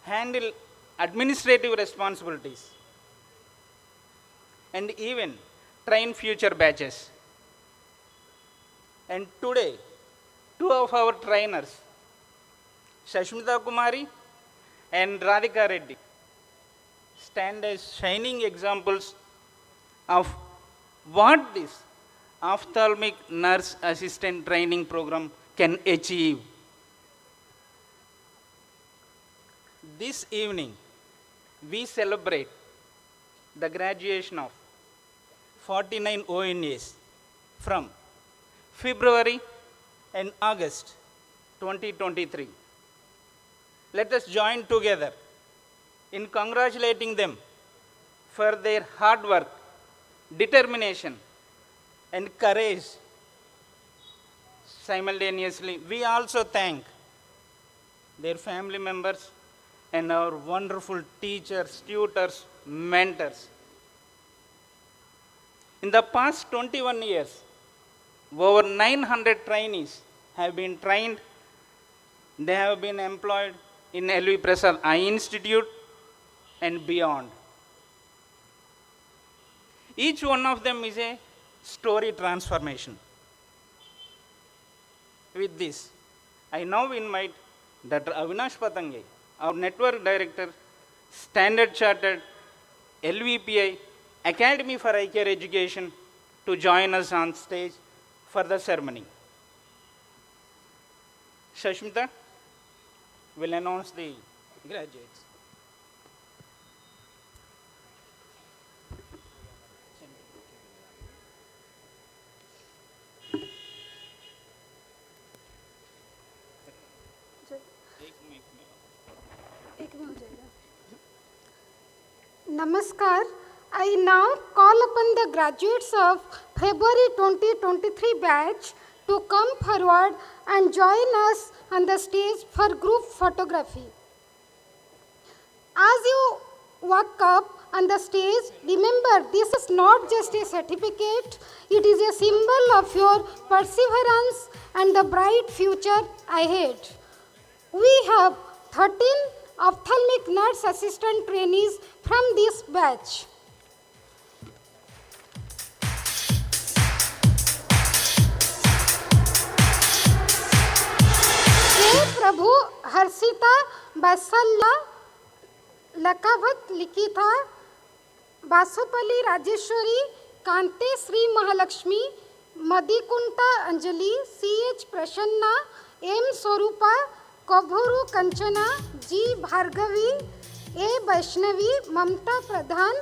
handle administrative responsibilities, and even train future batches. And today, 2 of our trainers, Sashmita Kumari and Radhika Reddy, stand as shining examples of what this ophthalmic nurse assistant training program can achieve. This evening, we celebrate the graduation of 49 ONAs from February and August 2023. Let us join together in congratulating them for their hard work, determination, and courage. Simultaneously, we also thank their family members and our wonderful teachers, tutors, mentors. In the past 21 years, over 900 trainees have been trained. They have been employed in L.V. Prasad Eye Institute and beyond. Each one of them is a story transformation. With this, I now invite Dr. Avinash Patange, our Network Director, Standard Chartered LVPI Academy for Eye Care Education, to join us on stage for the ceremony. Shashmita will announce the graduates. Namaskar. I now call upon the graduates of February 2023 batch to come forward and join us on the stage for group photography. As you walk up on the stage, remember this is not just a certificate, it is a symbol of your perseverance and the bright future ahead. We have 13 ophthalmic nurse assistant trainees from this batch. प्रभु हर्षिता बासल्ला लकावत लिखिता बासुपली Rajeshwari कांते Shri Mahalakshmi मदिकुंटा Anjali CH Prasanna M Swarupa कभूरु Kanchana G Bhargavi A Vaishnavi Mamata Pradhan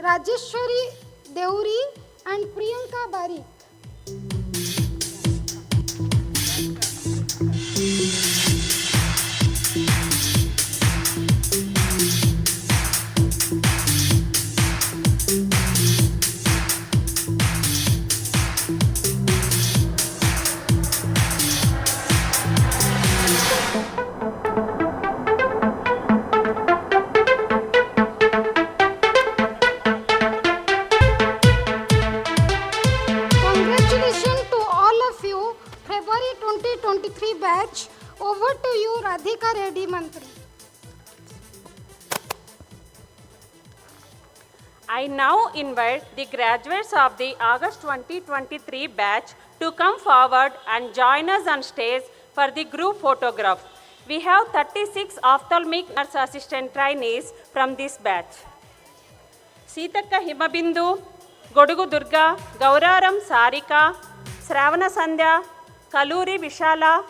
Rajeshwari Deori and Priyanka Barik. Congratulations to all of you, February 2023 batch. Over to you, Radhika Reddy Mantri. I now invite the graduates of the August 2023 batch to come forward and join us on stage for the group photograph. We have 36 ophthalmic nurse assistant trainees from this batch. Sitakka Himabindu, Godugu Durga, Gauraram Sarika, Sravana Sandhya, Kaluri Vishala,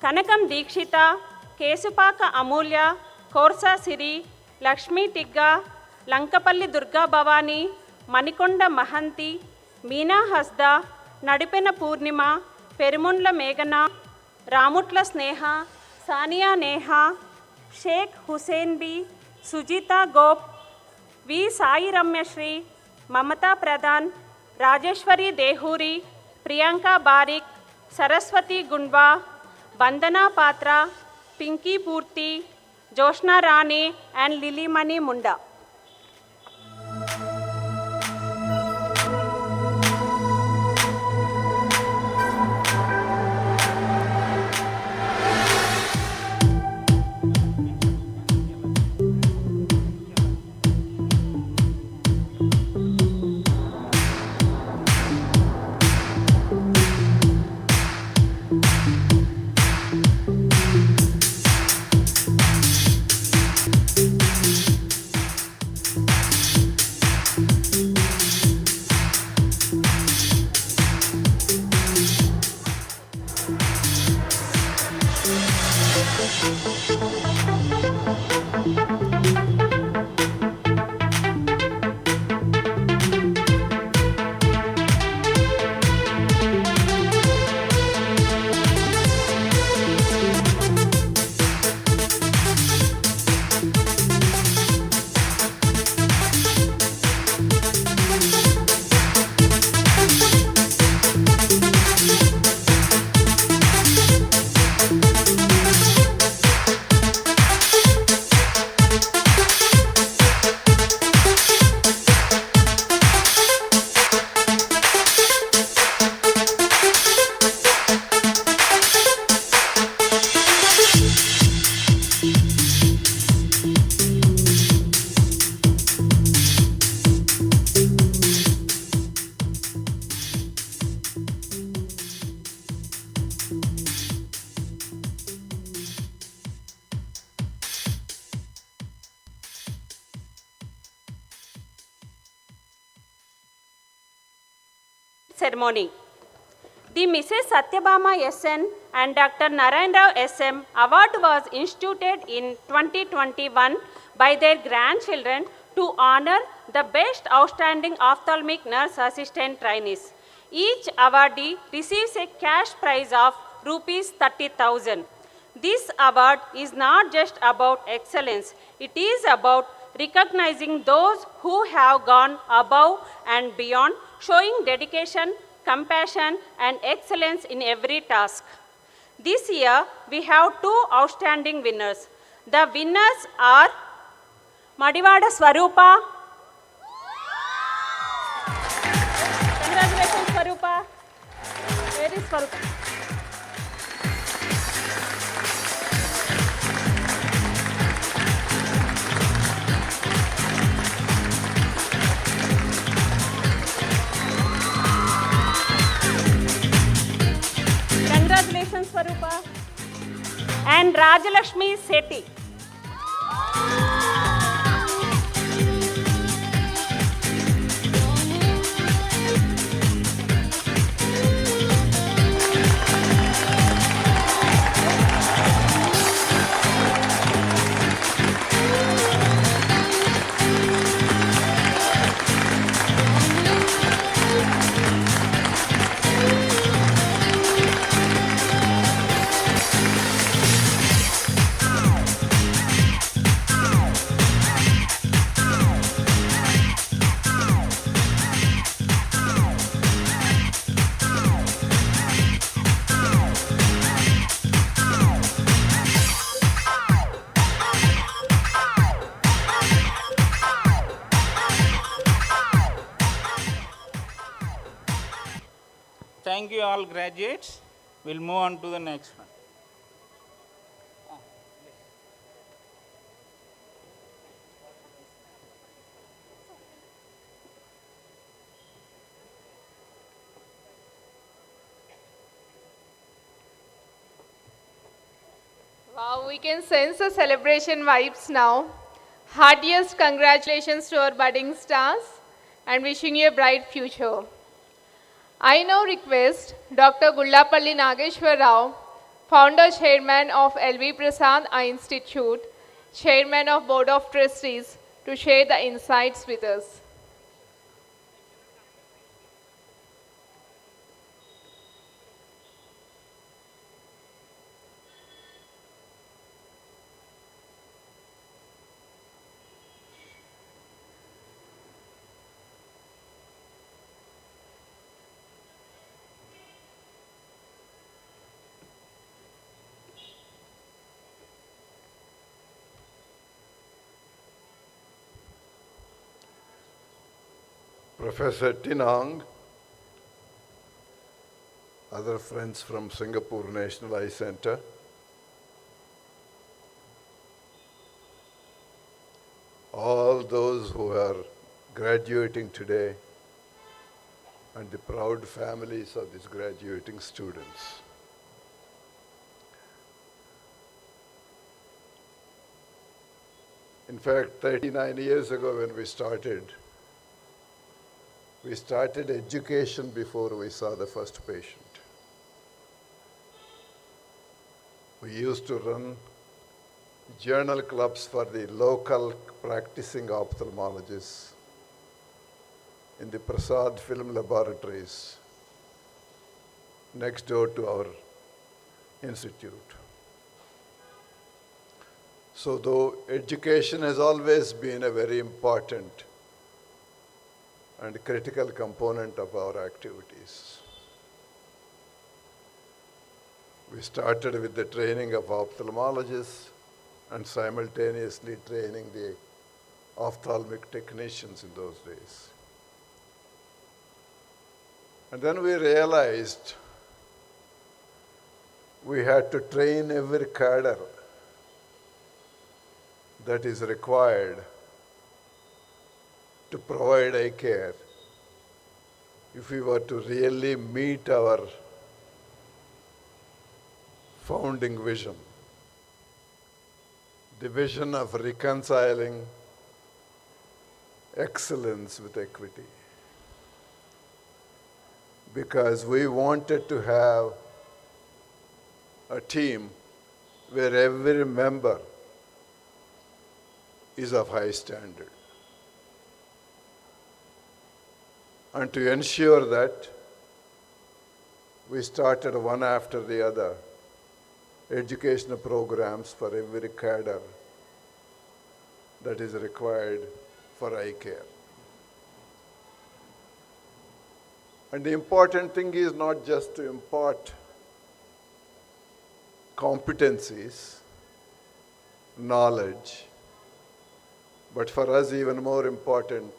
Kanakam Dikshita, Kesupaka Amulya, Korsa Siri, Lakshmi Tigga, Lankapalli Durga Bhavani, Manikonda Mahanti, Meena Hasda, Nadipena Purnima, Perimundla Meghana, Ramutla Sneha, Sania Neha, Sheikh Hussain B, Sujita Gop, V. Sai Ramya Shri, Mamata Pradhan, Rajeshwari Dehuri, Priyanka Barik, Saraswati Gundwa, Bandana Patra, Pinky Purti, Joshna Rani and Lily Mani Munda. ceremony. The Mrs. Satyabama SN and Dr. Narayana Rao SM award was instituted in 2021 by their grandchildren to honor the best outstanding ophthalmic nurse assistant trainees. Each awardee receives a cash prize of rupees 30,000. This award is not just about excellence, it is about recognizing those who have gone above and beyond, showing dedication, compassion, and excellence in every task. This year, we have two outstanding winners. The winners are Madivada Swarupa. Congratulations, Swarupa. Where is Swarupa? Congratulations, Swarupa. And Rajalakshmi Sethi. Thank you all graduates. We'll move on to the next one. Wow, we can sense the celebration vibes now. Heartiest congratulations to our budding stars and wishing you a bright future. I now request Dr. Gullapalli Nageshwar Rao, Founder Chairman of LV Prasad Eye Institute, Chairman of Board of Trustees, to share the insights with us. Professor Tinang, other friends from Singapore National Eye Center, all those who are graduating today, and the proud families of these graduating students. In fact, 39 years ago when we started education before we saw the first patient. We used to run journal clubs for the local practicing ophthalmologists in the Prasad Film Laboratories next door to our institute. So though education has always been a very important and critical component of our activities. We started with the training of ophthalmologists and simultaneously training the ophthalmic technicians in those days. And then we realized we had to train every cadre that is required to provide eye care if we were to really meet our founding vision, the vision of reconciling excellence with equity. because we wanted to have a team where every member is of high standard. And to ensure that, we started one after the other educational programs for every cadre that is required for eye care. And the important thing is not just to impart competencies, knowledge, but for us even more important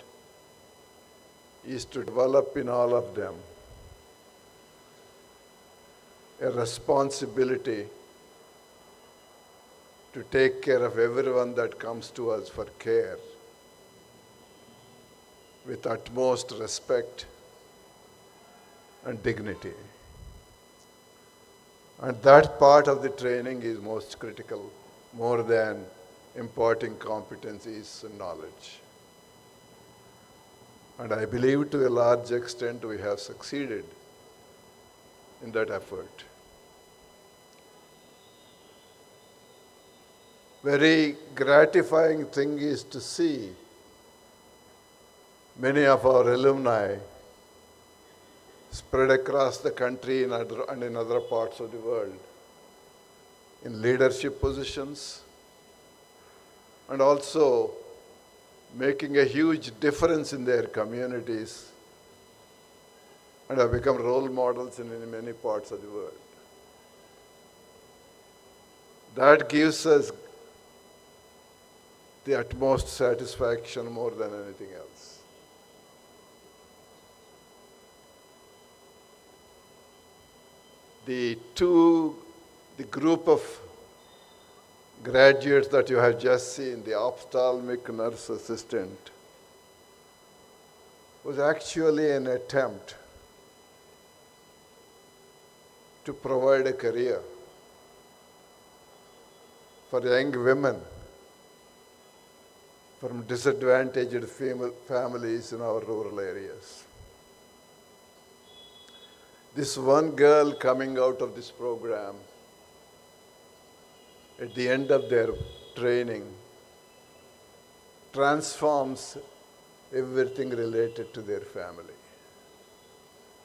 is to develop in all of them a responsibility to take care of everyone that comes to us for care with utmost respect and dignity. And that part of the training is most critical, more than imparting competencies and knowledge. And I believe to a large extent we have succeeded in that effort. Very gratifying thing is to see many of our alumni spread across the country and in other parts of the world in leadership positions, and also making a huge difference in their communities, and have become role models in many parts of the world. That gives us the utmost satisfaction more than anything else. The group of graduates that you have just seen, the ophthalmic nurse assistant, was actually an attempt to provide a career for young women from disadvantaged families in our rural areas. This one girl coming out of this program, at the end of their training, transforms everything related to their family,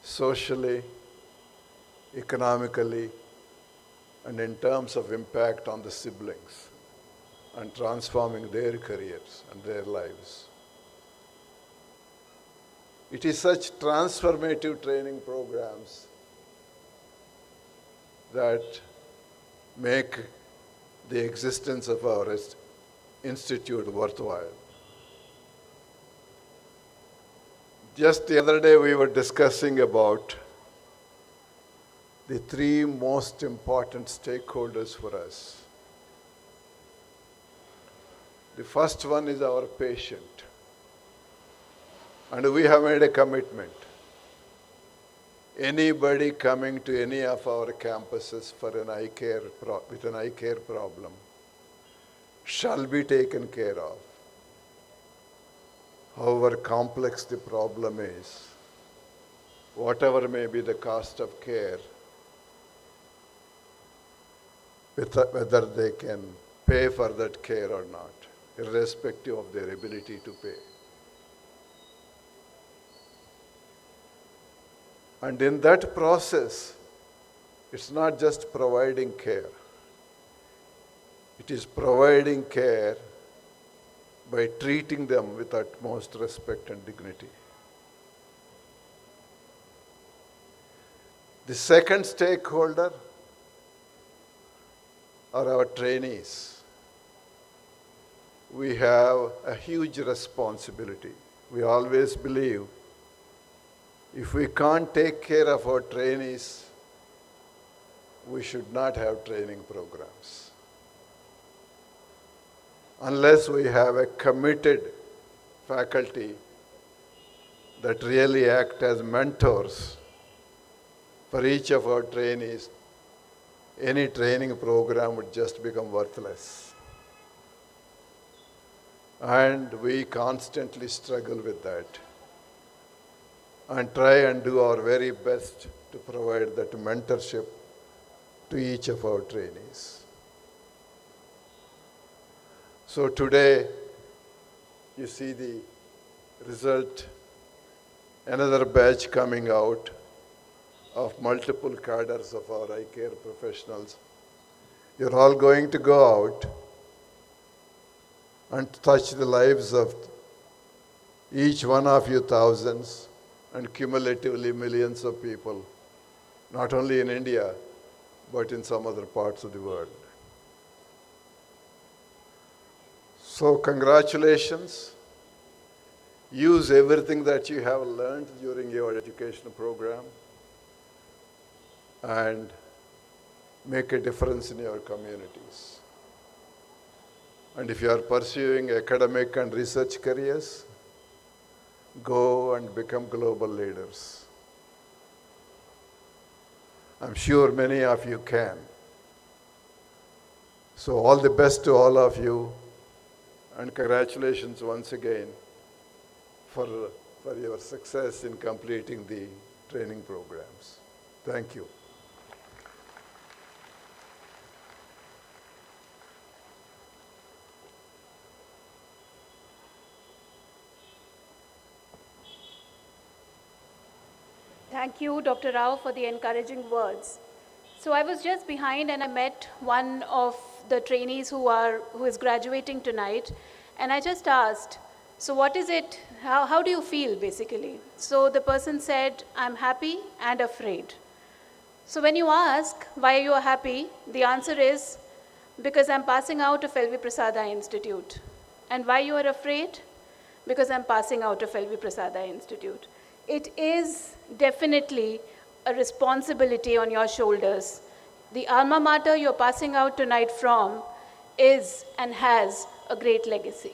socially, economically, and in terms of impact on the siblings, and transforming their careers and their lives. It is such transformative training programs that make the existence of our institute worthwhile. Just the other day we were discussing about the three most important stakeholders for us. The first one is our patient. And we have made a commitment. Anybody coming to any of our campuses for with an eye care problem shall be taken care of. However complex the problem is, whatever may be the cost of care, whether they can pay for that care or not, irrespective of their ability to pay. And in that process, it's not just providing care. It is providing care by treating them with utmost respect and dignity. The second stakeholder are our trainees. We have a huge responsibility. We always believe if we can't take care of our trainees, we should not have training programs. Unless we have a committed faculty that really act as mentors for each of our trainees, any training program would just become worthless. And we constantly struggle with that. and try and do our very best to provide that mentorship to each of our trainees. So today, you see the result, another batch coming out of multiple cadres of our eye care professionals. You're all going to go out and touch the lives of each one of you thousands and cumulatively millions of people, not only in India, but in some other parts of the world. So congratulations. Use everything that you have learned during your educational program and make a difference in your communities. And if you are pursuing academic and research careers, go and become global leaders. I'm sure many of you can. So all the best to all of you, and congratulations once again for your success in completing the training programs. Thank you. Thank you, Dr. Rao, for the encouraging words. So I was just behind and I met one of the trainees who is graduating tonight, and I just asked, so what is it, how do you feel basically? So the person said, I'm happy and afraid. So when you ask why you are happy, the answer is, because I'm passing out of LV Prasad Eye Institute. And why you are afraid? Because I'm passing out of LV Prasad Eye Institute. It is definitely a responsibility on your shoulders. The alma mater you're passing out tonight from is and has a great legacy.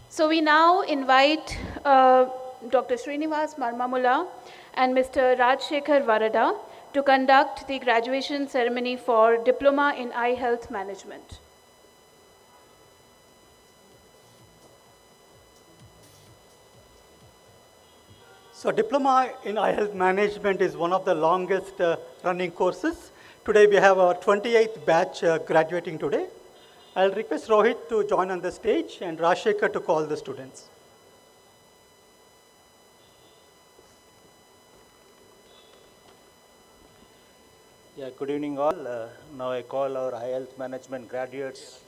So we now invite Dr. Srinivas Marmamula and Mr. Rajshekhar Varada to conduct the graduation ceremony for Diploma in Eye Health Management. So Diploma in Eye Health Management is one of the longest running courses. Today we have our 28th batch graduating today. I'll request Rohit to join on the stage and Rajshekhar to call the students. Yeah, good evening all. Now I call our Eye Health Management graduates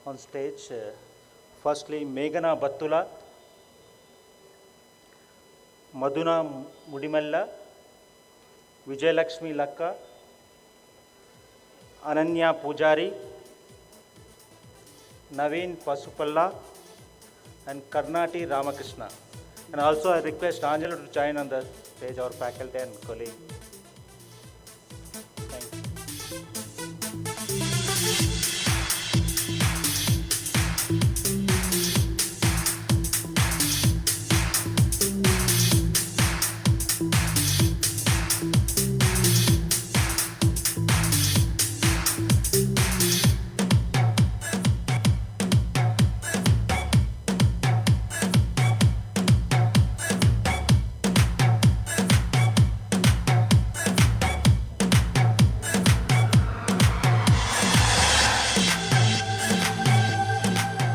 on stage. Firstly, Meghana Battula, Madhuna Mudimalla, Vijayalakshmi Lakka, Ananya Pujari, Naveen Pasupalla, and Karnati Ramakrishna. And also I request Angela to join on the stage, our faculty and colleague. Thank you.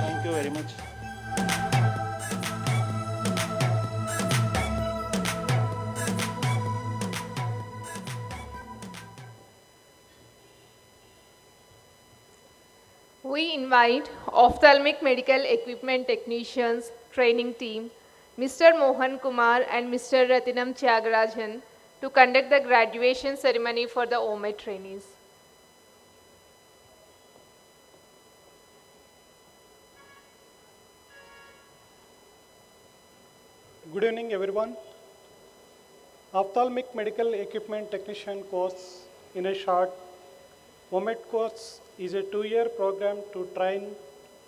Thank you very much. We invite Ophthalmic Medical Equipment Technicians Training Team, Mr. Mohan Kumar and Mr. Ratinam Tyagarajan, to conduct the graduation ceremony for the OMED trainees. Good evening everyone. Ophthalmic Medical Equipment Technician course, in a short, OMED course is a 2-year program to train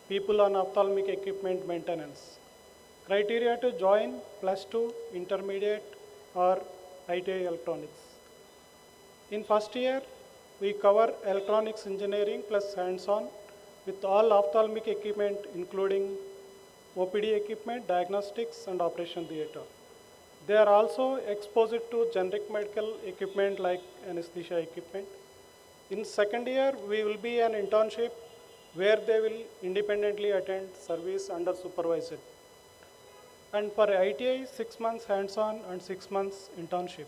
people on ophthalmic equipment maintenance. Criteria to join: +2, intermediate, or ITI electronics. In first year, we cover electronics engineering plus hands-on with all ophthalmic equipment including OPD equipment, diagnostics, and operation theatre. They are also exposed to generic medical equipment like anesthesia equipment. In second year, we will be an internship where they will independently attend service under supervision. And for ITI, 6 months hands-on and 6 months internship.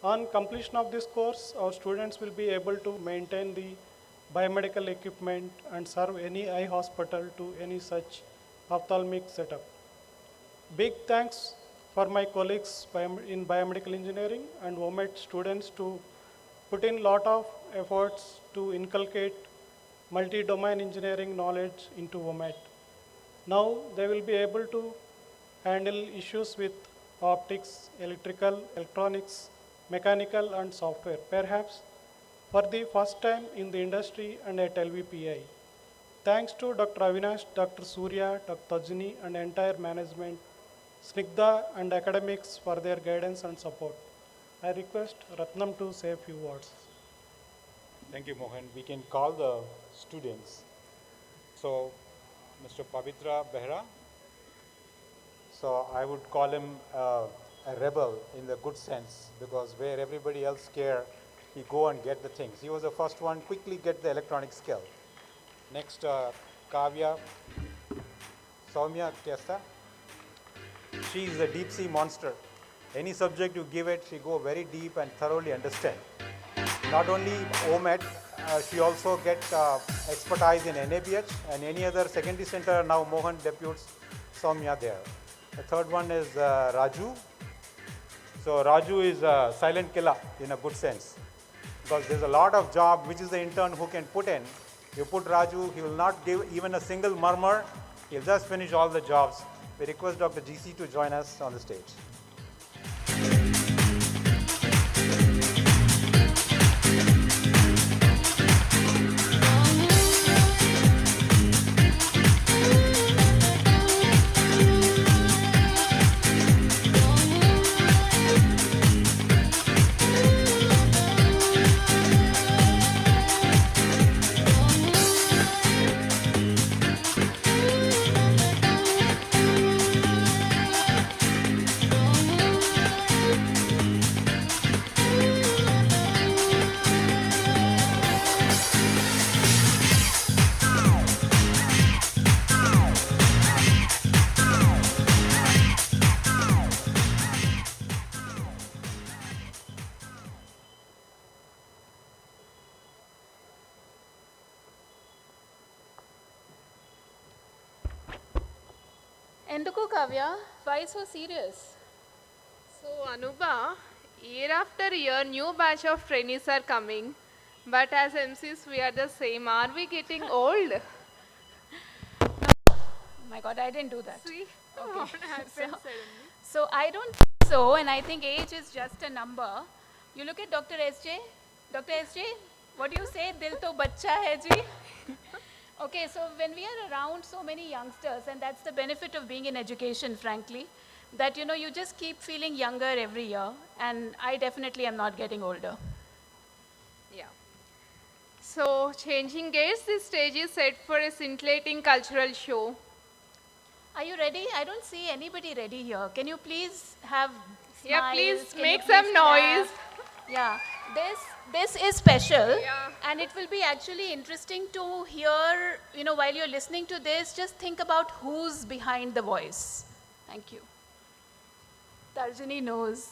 On completion of this course, our students will be able to maintain the biomedical equipment and serve any eye hospital to any such ophthalmic setup. Big thanks for my colleagues in biomedical engineering and WOMET students to put in lot of efforts to inculcate multi-domain engineering knowledge into WOMET. Now they will be able to handle issues with optics, electrical, electronics, mechanical and software, perhaps for the first time in the industry and at LVPI. Thanks to Dr. Avinash, Dr. Surya, Dr. Tajini and entire management, Snigdha and academics for their guidance and support. I request Ratnam to say a few words. Thank you, Mohan. We can call the students. So, Mr. Pavitra Behra. So, I would call him a rebel in the good sense, because where everybody else care, he go and get the things. He was the first one, quickly get the electronic skill. Next, Kavya Soumya Kesta. She is a deep sea monster. Any subject you give it, she go very deep and thoroughly understand. Not only OMET, she also get expertise in NABH and any other secondary center. Now Mohan deputes Soumya there. The third one is Raju. So Raju is a silent killer in a good sense, because there's a lot of job which is the intern who can put in. You put Raju, he will not give even a single murmur. He'll just finish all the jobs. We request Dr. GC to join us on the stage. Enduku Kavya, why so serious? So Anuba, year after year, new batch of trainees are coming. But as MCs, we are the same. Are we getting old? My God, I didn't do that. See, Okay. what happened suddenly? So I don't think so, and I think age is just a number. You look at Dr. SJ. Dr. SJ, what do you say? Dil to bacha hai ji. Okay, so when we are around so many youngsters, and that's the benefit of being in education, frankly, that you just keep feeling younger every year, and I definitely am not getting older. Yeah. So, changing gears, this stage is set for a scintillating cultural show. Are you ready? I don't see anybody ready here. Can you please have smiles? Yeah, please Can make you please some noise. clap? Yeah, this is special, Yeah. and it will be actually interesting to hear, while you're listening to this, just think about who's behind the voice. Thank you. Tarjini knows.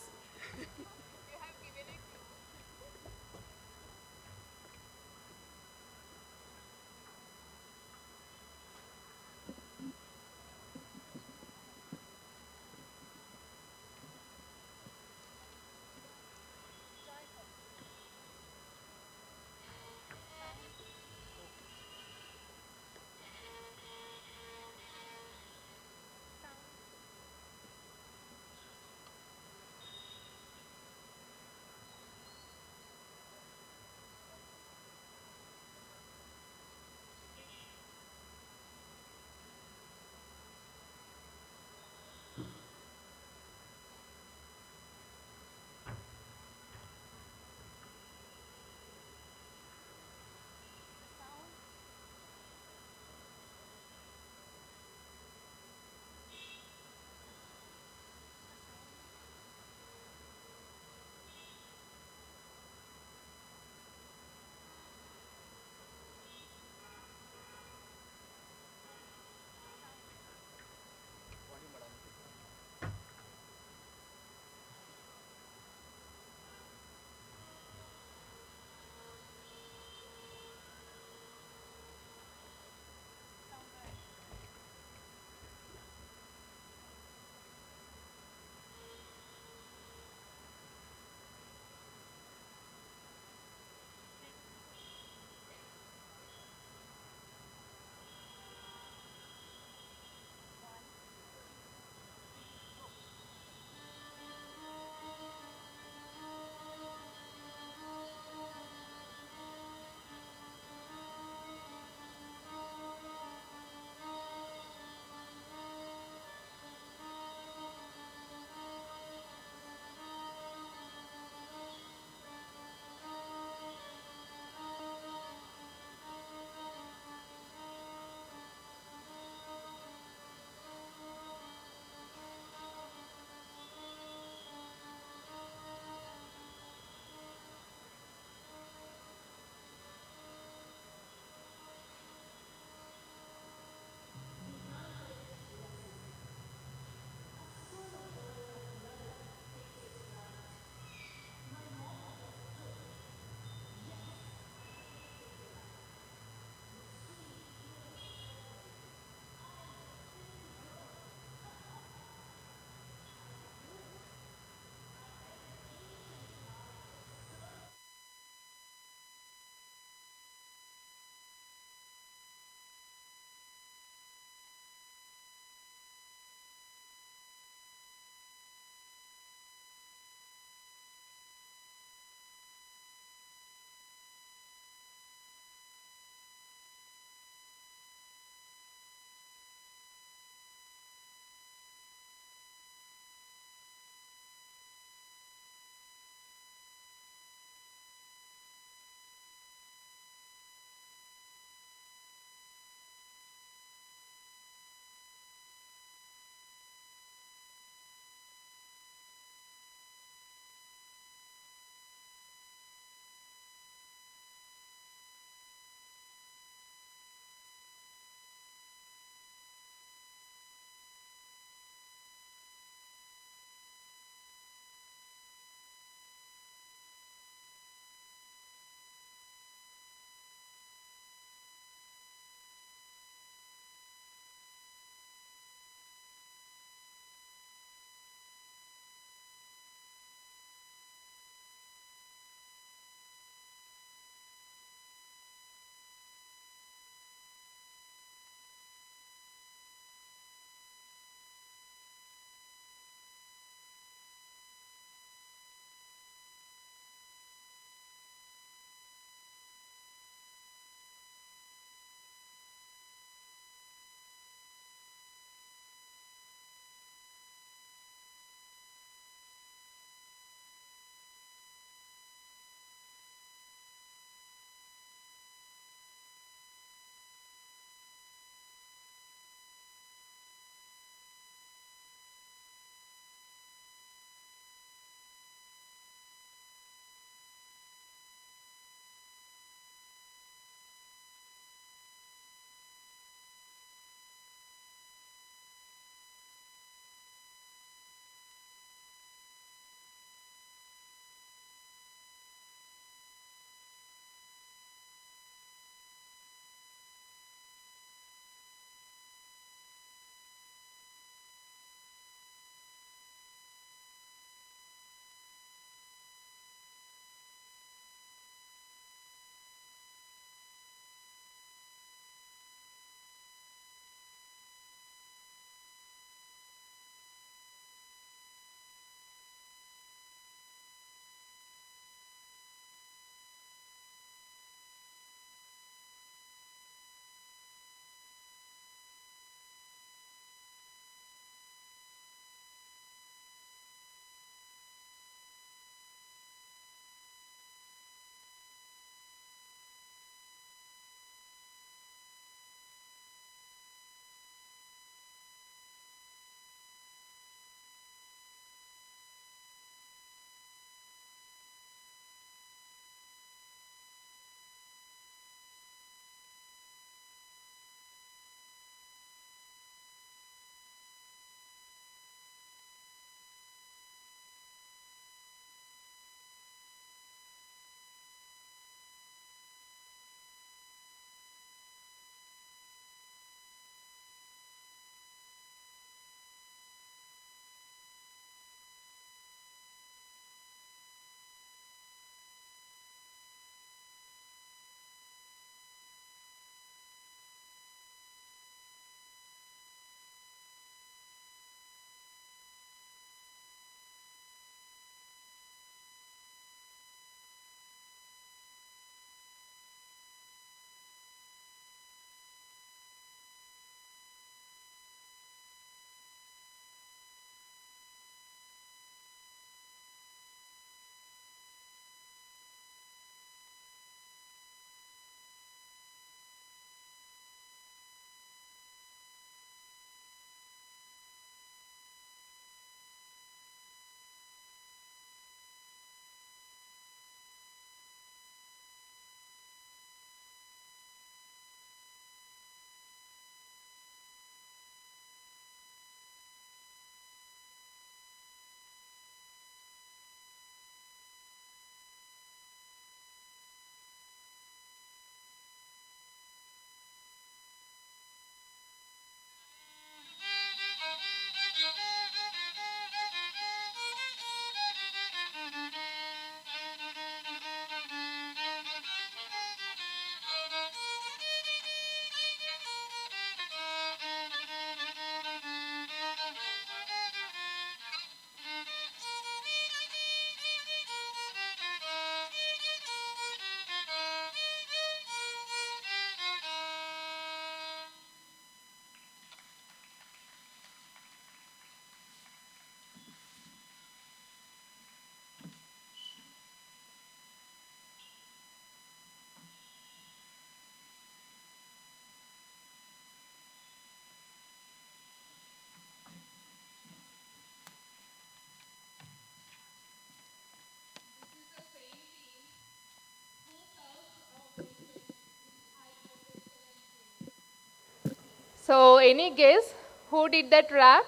So any guess who did that rap?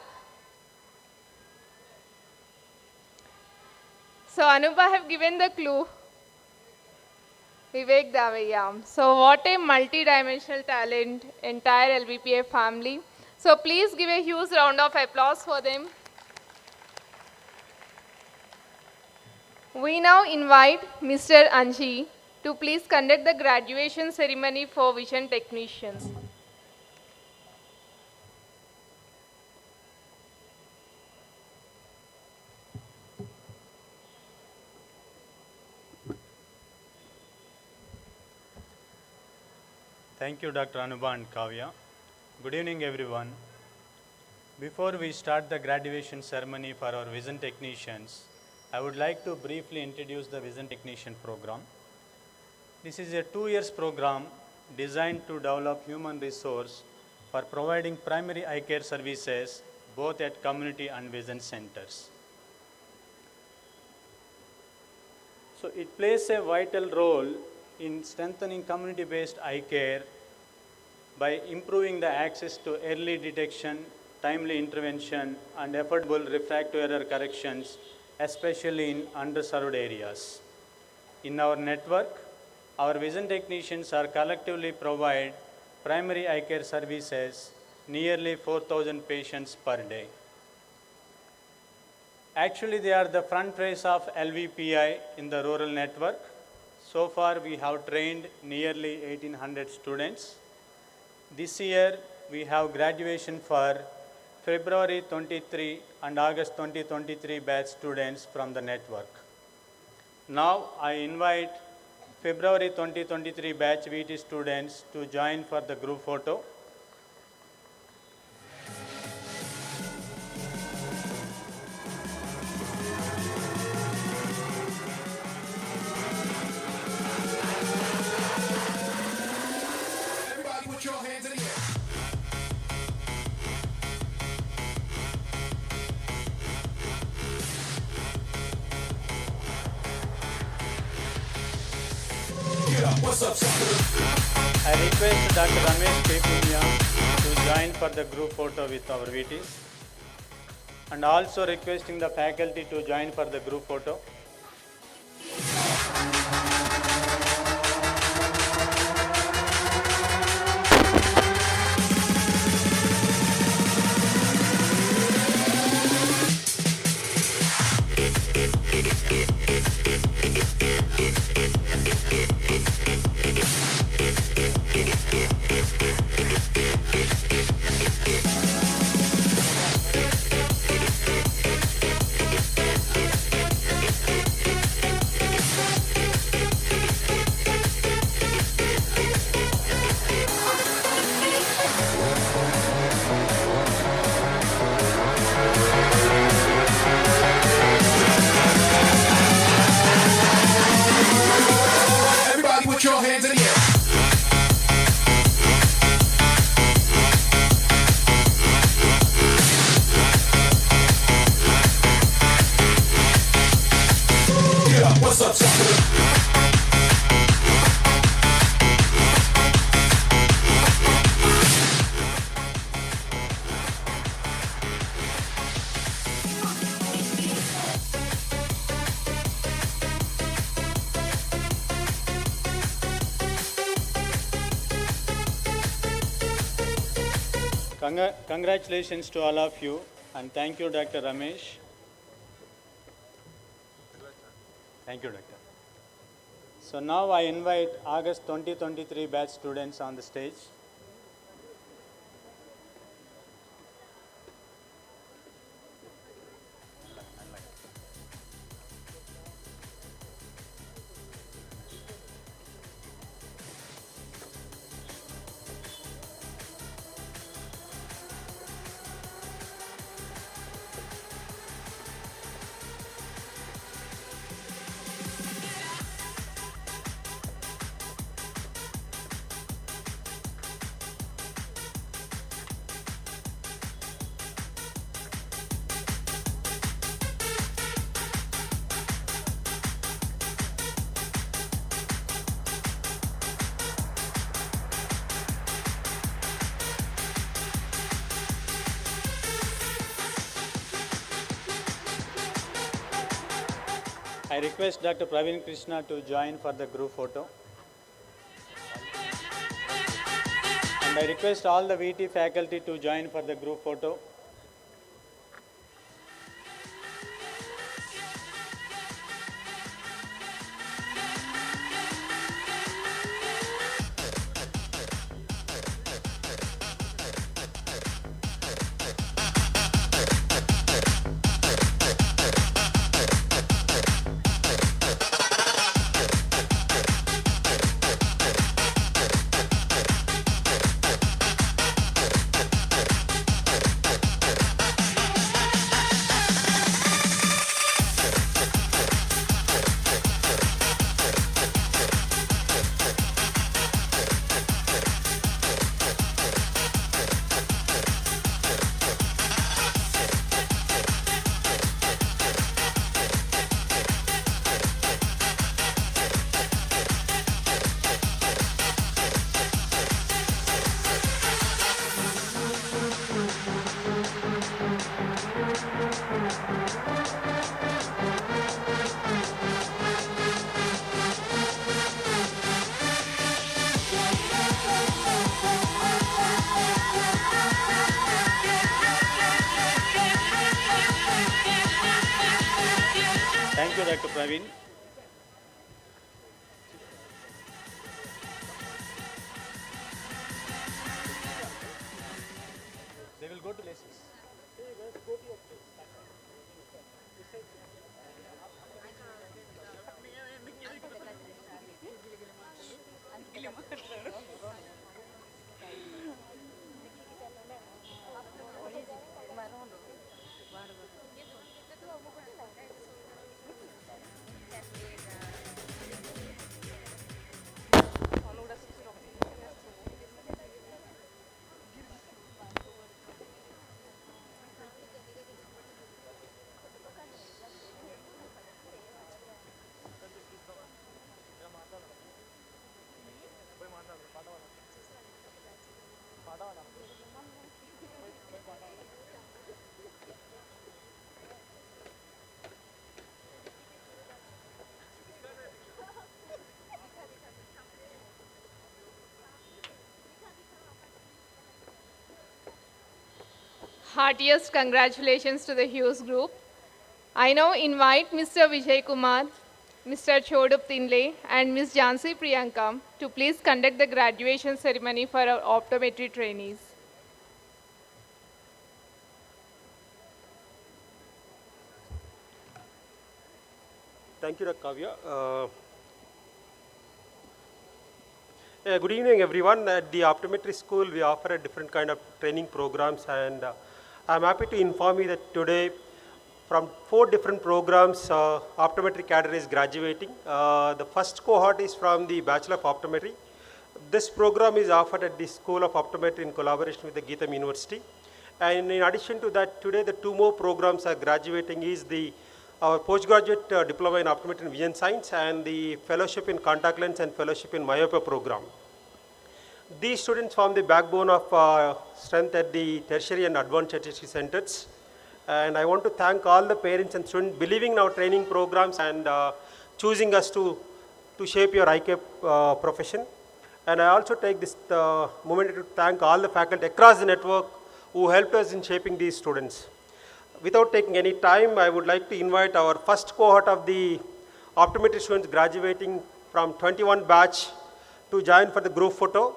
So Anubha have given the clue. Vivek Davayam. So what a multi-dimensional talent, entire LVPA family. So please give a huge round of applause for them. We now invite Mr. Anji to please conduct the graduation ceremony for vision technicians. Thank you, Dr. Anubha and Kavya. Good evening, everyone. Before we start the graduation ceremony for our vision technicians, I would like to briefly introduce the vision technician program. This is a 2-year program designed to develop human resource for providing primary eye care services both at community and vision centers. So it plays a vital role in strengthening community-based eye care by improving the access to early detection, timely intervention, and affordable refractive error corrections, especially in underserved areas. In our network, our vision technicians are collectively provide primary eye care services nearly 4,000 patients per day. Actually, they are the front face of LVPI in the rural network. So far, we have trained nearly 1,800 students. This year, we have graduation for February 23 and August 2023 batch students from the network. Now, I invite February 2023 batch VT students to join for the group photo. I request Dr. Ramesh Kepunya to join for the group photo with our VTs, and also requesting the faculty to join for the group photo. Congratulations to all of you, and thank you, Dr. Ramesh. Thank you, Doctor. So now I invite August 2023 batch students on the stage. I request Dr. Praveen Krishna to join for the group photo. And I request all the VT faculty to join for the group photo. Thank you, Dr. Praveen. They will go to lessons. Heartiest congratulations to the Hughes Group. I now invite Mr. Vijay Kumar, Mr. Chodup Tinle, and Ms. Jansi Priyanka to please conduct the graduation ceremony for our optometry trainees. Thank you, Dr. Kavya. Good evening, everyone. At the optometry school, we offer a different kind of training programs, and I'm happy to inform you that today, from 4 different programs, optometry cadre is graduating. The first cohort is from the Bachelor of Optometry. This program is offered at the School of Optometry in collaboration with the Geetham University. And in addition to that, today the 2 more programs are graduating is our postgraduate diploma in optometry and vision science and the fellowship in contact lens and fellowship in myopia program. These students form the backbone of strength at the tertiary and advanced tertiary centers. And I want to thank all the parents and students believing in our training programs and choosing us to shape your eye care profession. And I also take this moment to thank all the faculty across the network who helped us in shaping these students. Without taking any time, I would like to invite our first cohort of the optometry students graduating from 21 batch to join for the group photo.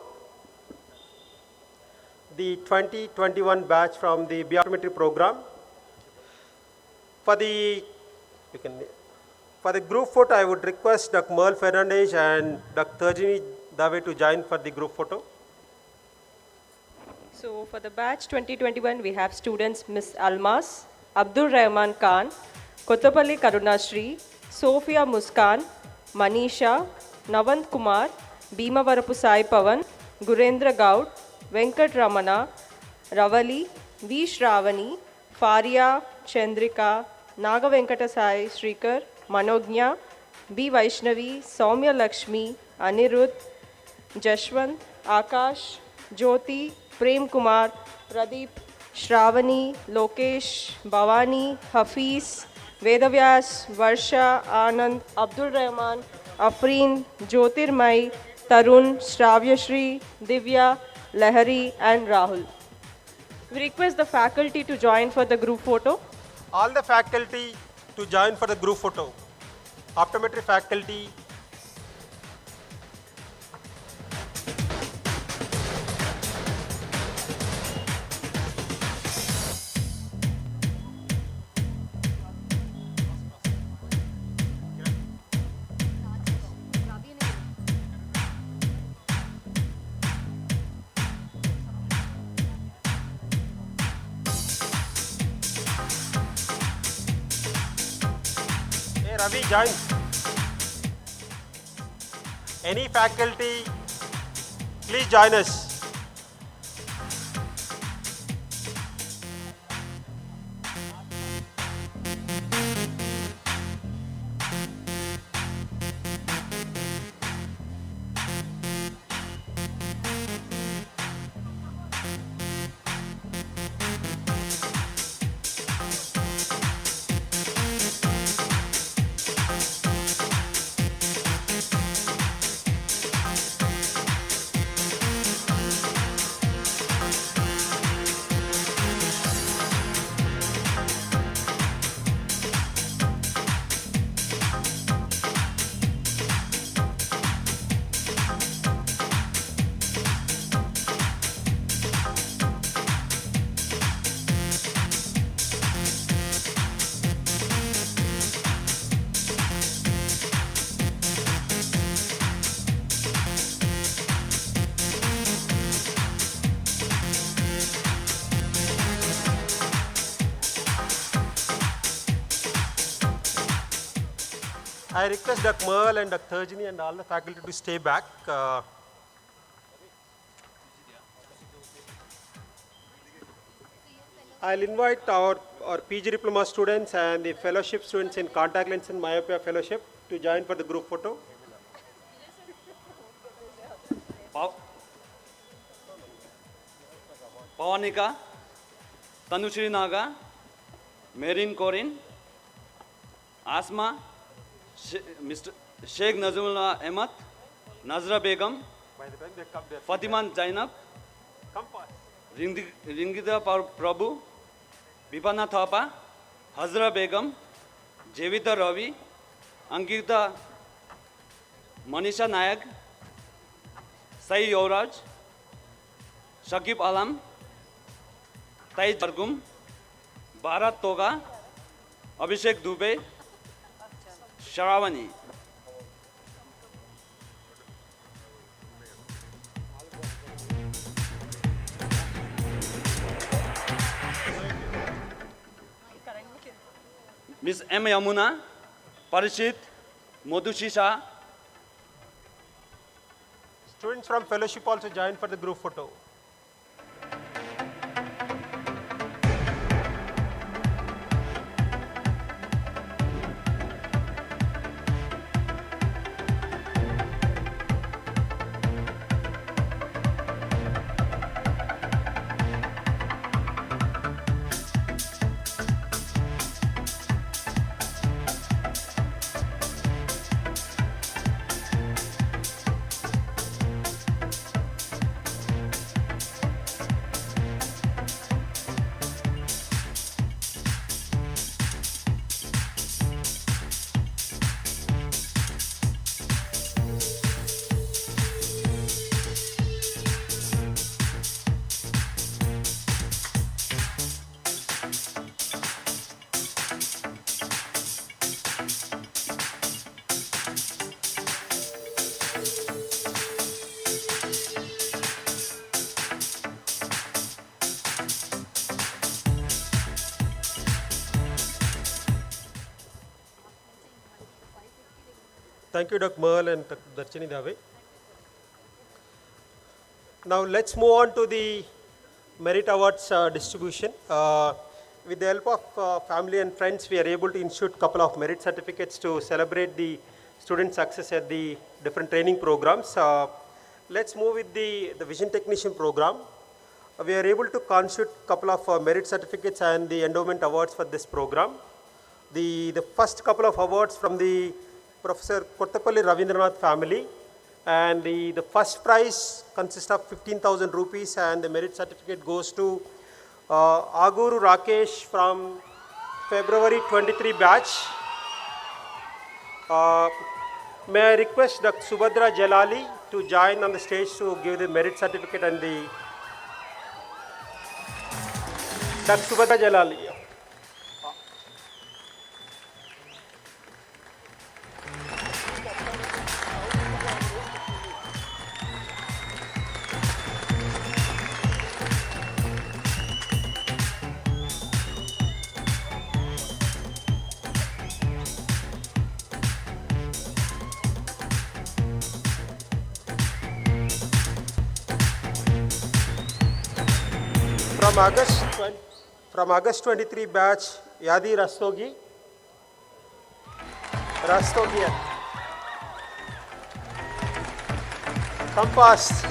The 2021 batch from the optometry program. For the group photo, I would request Dr. Merle Fernandez and Dr. Tarjini Dave to join for the group photo. So for the batch 2021, we have students Ms. Almas, Abdul Rahman Khan, Kotapalli Karunashri, Sophia Muskan, Manisha, Navant Kumar, Bhimavarapu Sai Pavan, Gurendra Gaud, Venkat Ramana, Ravali, V. Shravani, Faria, Chandrika, Naga Venkata Sai Shrikar, Manognya, B. Vaishnavi, Soumya Lakshmi, Anirudh, Jashwant, Akash, Jyoti, Prem Kumar, Pradeep, Shravani, Lokesh, Bhavani, Hafiz, Vedavyas, Varsha, Anand, Abdul Rahman, Afreen, Jyotirmai, Tarun, Shravyashri, Divya, Lahari, and Rahul. We request the faculty to join for the group photo. All the faculty to join for the group photo. Optometry faculty. Hey Ravi, join. Any faculty, please join us. I request Dr. Merle and Dr. Thurjani and all the faculty to stay back. I'll invite our PG diploma students and the fellowship students in contact lens and myopia fellowship to join for the group photo. Pavanika, Tanushri Naga, Merin Korin, Asma, Mr. Sheikh Nazmullah Ahmad, Nazra Begum, Fatiman Zainab, Ringita Prabhu, Vipana Thapa, Hazra Begum, Jevita Ravi, Ankita Manisha Nayak, Sai Yovraj, Shakib Alam, Tai Jargum, Bharat Toga, Abhishek Dubey, Sharavani. Ms. M. Yamuna, Parishit, Modushisha. Students from fellowship also join for the group photo. Thank you, Dr. Merle and Dr. Darshini Dave. Now let's move on to the Merit Awards distribution. With the help of family and friends, we are able to issue a couple of merit certificates to celebrate the student success at the different training programs. Let's move with the Vision Technician program. We are able to constitute a couple of merit certificates and the endowment awards for this program. the first couple of awards from the Professor Kottapalli Ravindranath family. And the first prize consists of 15,000 rupees and the merit certificate goes to Aguru Rakesh from February 23 batch. May I request Dr. Subhadra Jalali to join on the stage to give the merit certificate and the Dr. Subhadra Jalali. From August 23 batch, Yadi Rastogi. Come fast.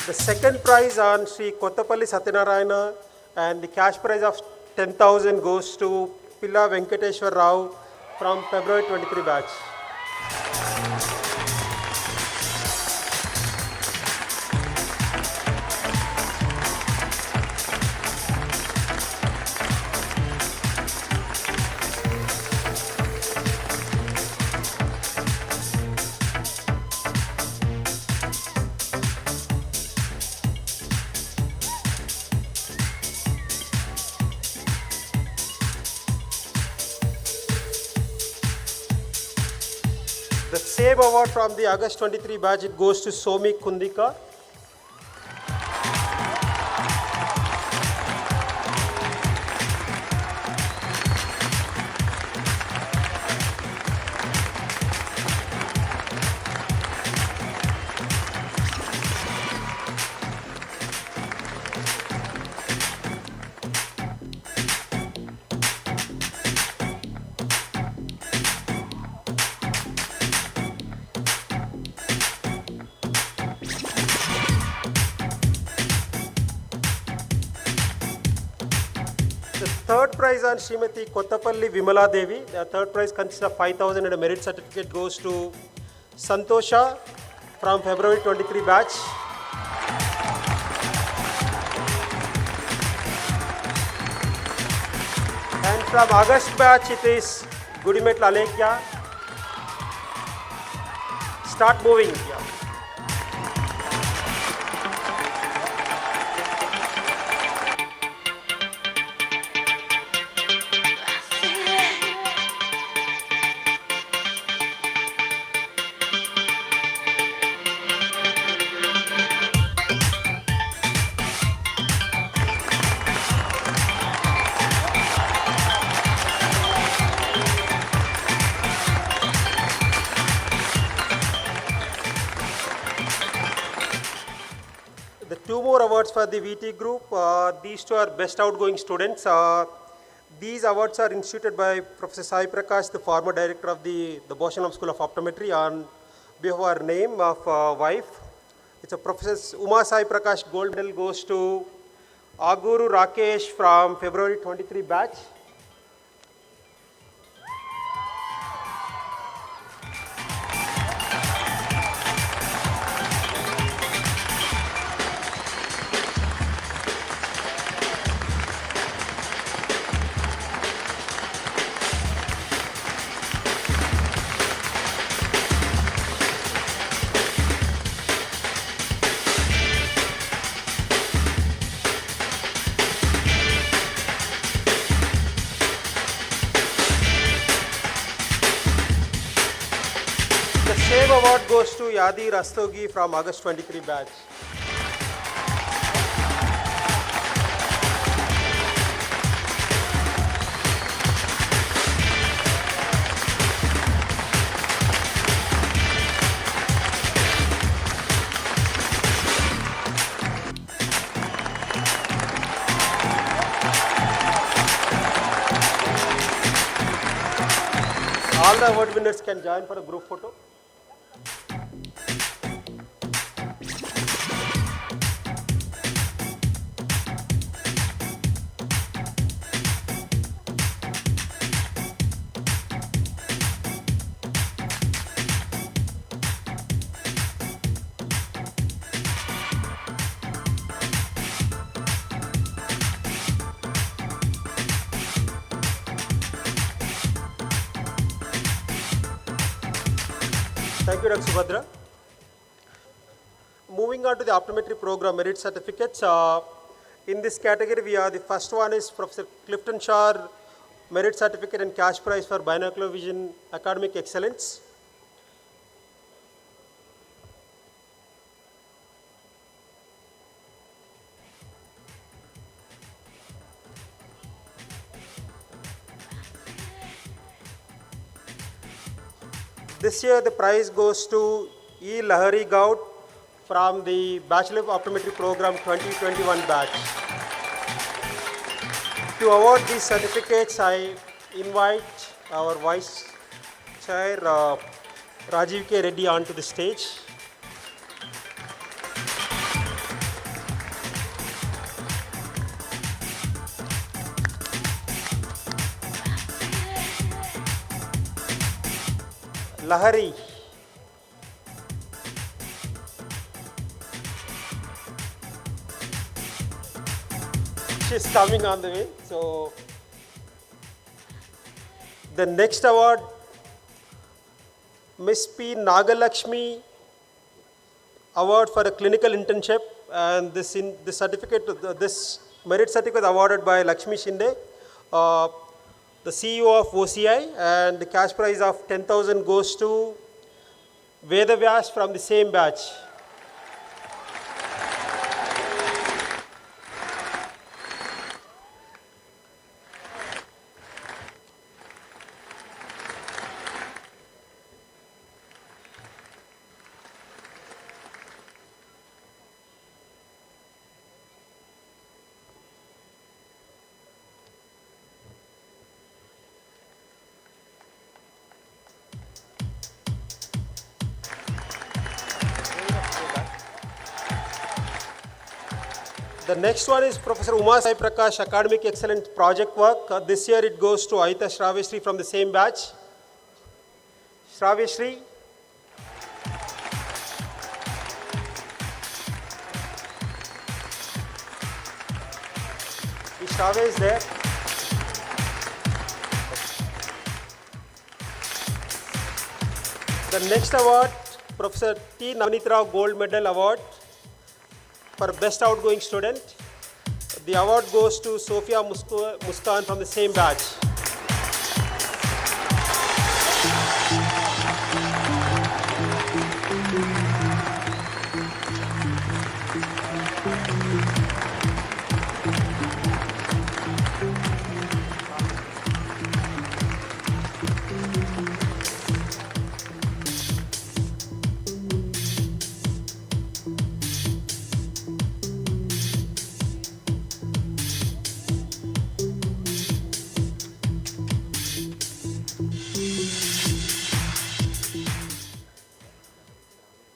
The second prize on Sri Kottapalli Satyanarayana and the cash prize of 10,000 goes to Pilla Venkateshwar Rao from February 23 batch. The same award from the August 23 batch, it goes to Somi Kundika. Third prize on Srimati Kottapalli Vimala Devi. The third prize consists of 5,000 and a merit certificate goes to Santosha from February 23 batch. And from August batch it is Gudimet Lalekya. Start moving. Yeah. The two more awards for the VT group, these two are best outgoing students. These awards are instituted by Professor Sai Prakash, the former director of the Boshanam School of Optometry, on behalf of our name of wife. It's a Professor Uma Sai Prakash Gold Medal goes to Aguru Rakesh from February 23 batch. Same award goes to Yadi Rastogi from August 23 batch. All the award winners can join for a group photo. Thank you, Dr. Subhadra. Moving on to the optometry program merit certificates. In this category, we are the first one is Professor Clifton Shah merit certificate and cash prize for binocular vision academic excellence. This year the prize goes to E. Lahari Gaud from the Bachelor of Optometry Program 2021 batch. To award these certificates, I invite our Vice Chair Rajiv K. Reddy onto the stage. Lahari. She's coming on the way. So the next award, Miss P. Nagalakshmi Award for a clinical internship, and this merit certificate awarded by Lakshmi Shinde, the CEO of OCI, and the cash prize of 10,000 goes to Vedavyas from the same batch. The next one is Professor Uma Sai Prakash Academic Excellence Project Work. This year it goes to Aita Shravyasri from the same batch. Shravyasri. Shravya is there. The next award, Professor T. Navneet Rao Gold Medal Award for Best Outgoing Student. The award goes to Sophia Muskan from the same batch.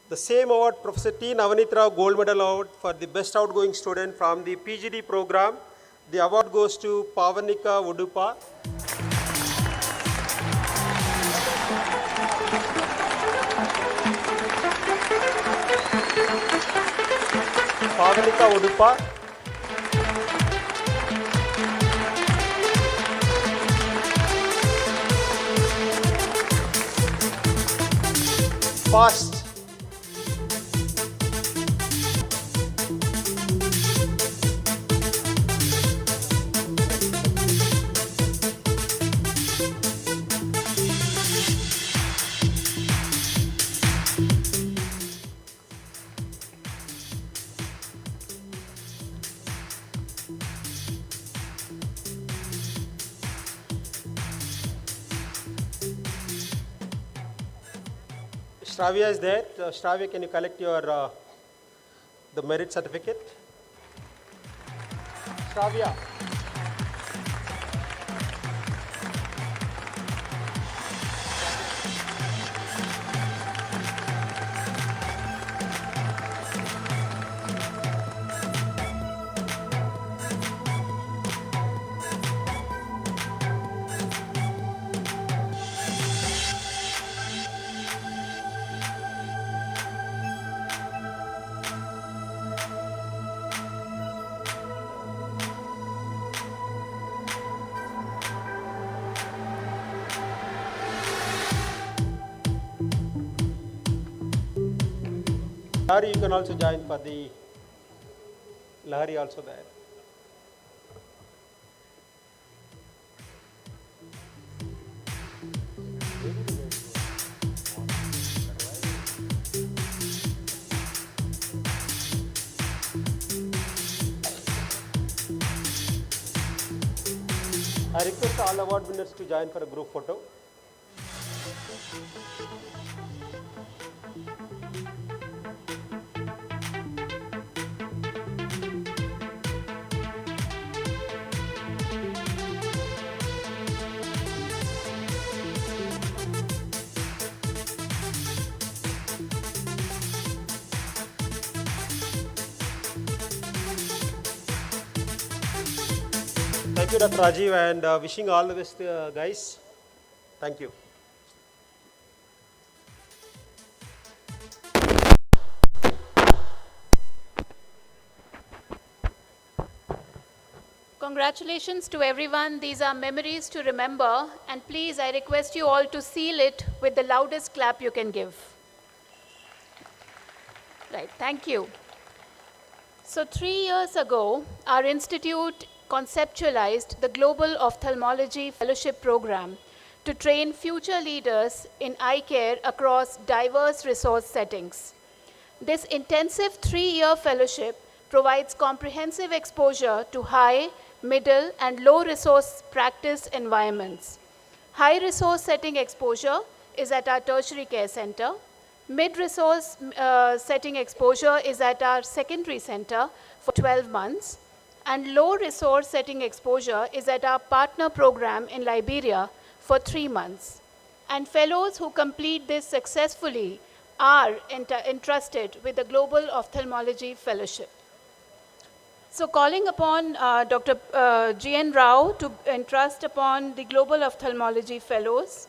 The same award, Professor T. Navneet Rao Gold Medal Award for the Best Outgoing Student from the PGD program. The award goes to Pavanika Udupa. Pavanika Udupa. Fast. Shravya is there. Shravya, can you collect your the merit certificate? Shravya. Lahari, you can also join for the Lahari also there. I request all award winners to join for a group photo. Thank you, Dr. Rajiv, and wishing all the best, guys. Thank you. Congratulations to everyone. These are memories to remember. And please, I request you all to seal it with the loudest clap you can give. Right, thank you. So 3 years ago, our institute conceptualized the Global Ophthalmology Fellowship Program to train future leaders in eye care across diverse resource settings. This intensive 3-year fellowship provides comprehensive exposure to high, middle, and low resource practice environments. High resource setting exposure is at our tertiary care center. Mid-resource setting exposure is at our secondary center for 12 months. And low resource setting exposure is at our partner program in Liberia for 3 months. And fellows who complete this successfully are entrusted with the Global Ophthalmology Fellowship. So calling upon Dr. G.N. Rao to entrust upon the Global Ophthalmology Fellows.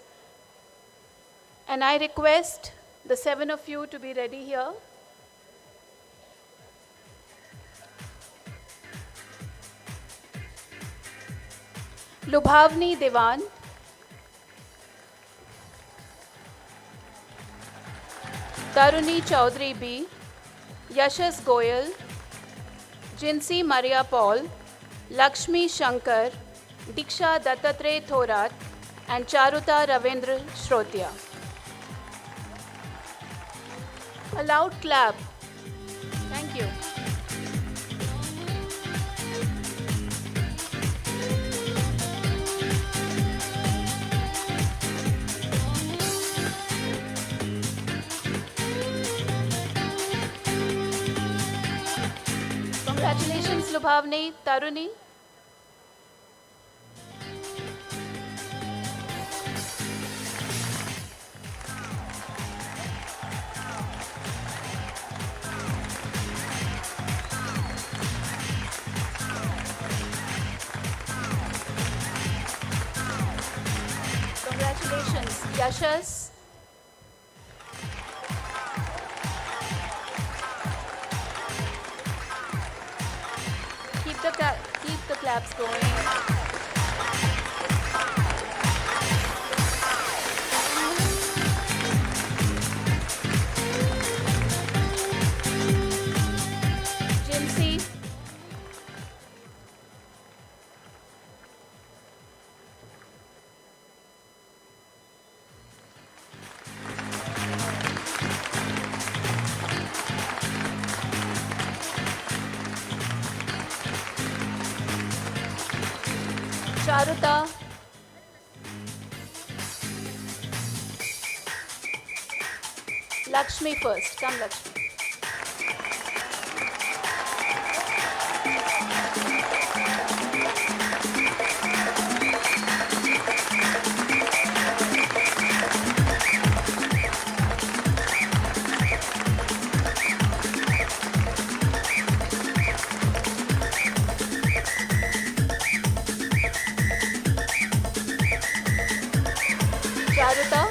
And I request the 7 of you to be ready here. Lubhavni Devan, Taruni Chaudhary B, Yashas Goyal, Jinsi Maria Paul, Lakshmi Shankar, Diksha Dattatreya Thorat, and Charuta Ravindra Shrotia. A loud clap. Thank you. Congratulations, Lubhavni. Taruni. Congratulations, Yashas. Keep the claps going. Jinsi. Charuta. Lakshmi first. Come, Lakshmi. Charuta.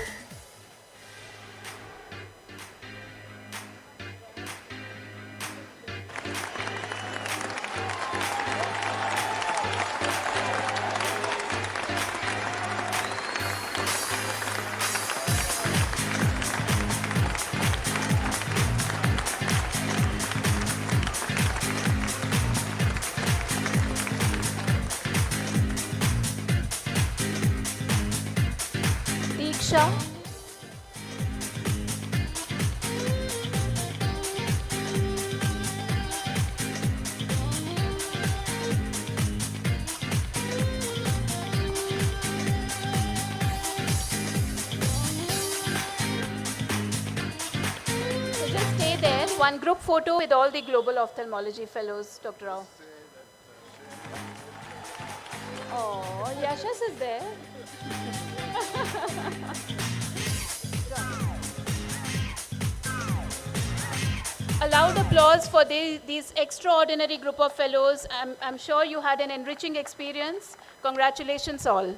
Diksha. So just stay there. One group photo with all the global ophthalmology fellows, Dr. Rao. Oh, Yashas is there. A loud applause for these extraordinary group of fellows. I'm sure you had an enriching experience. Congratulations all.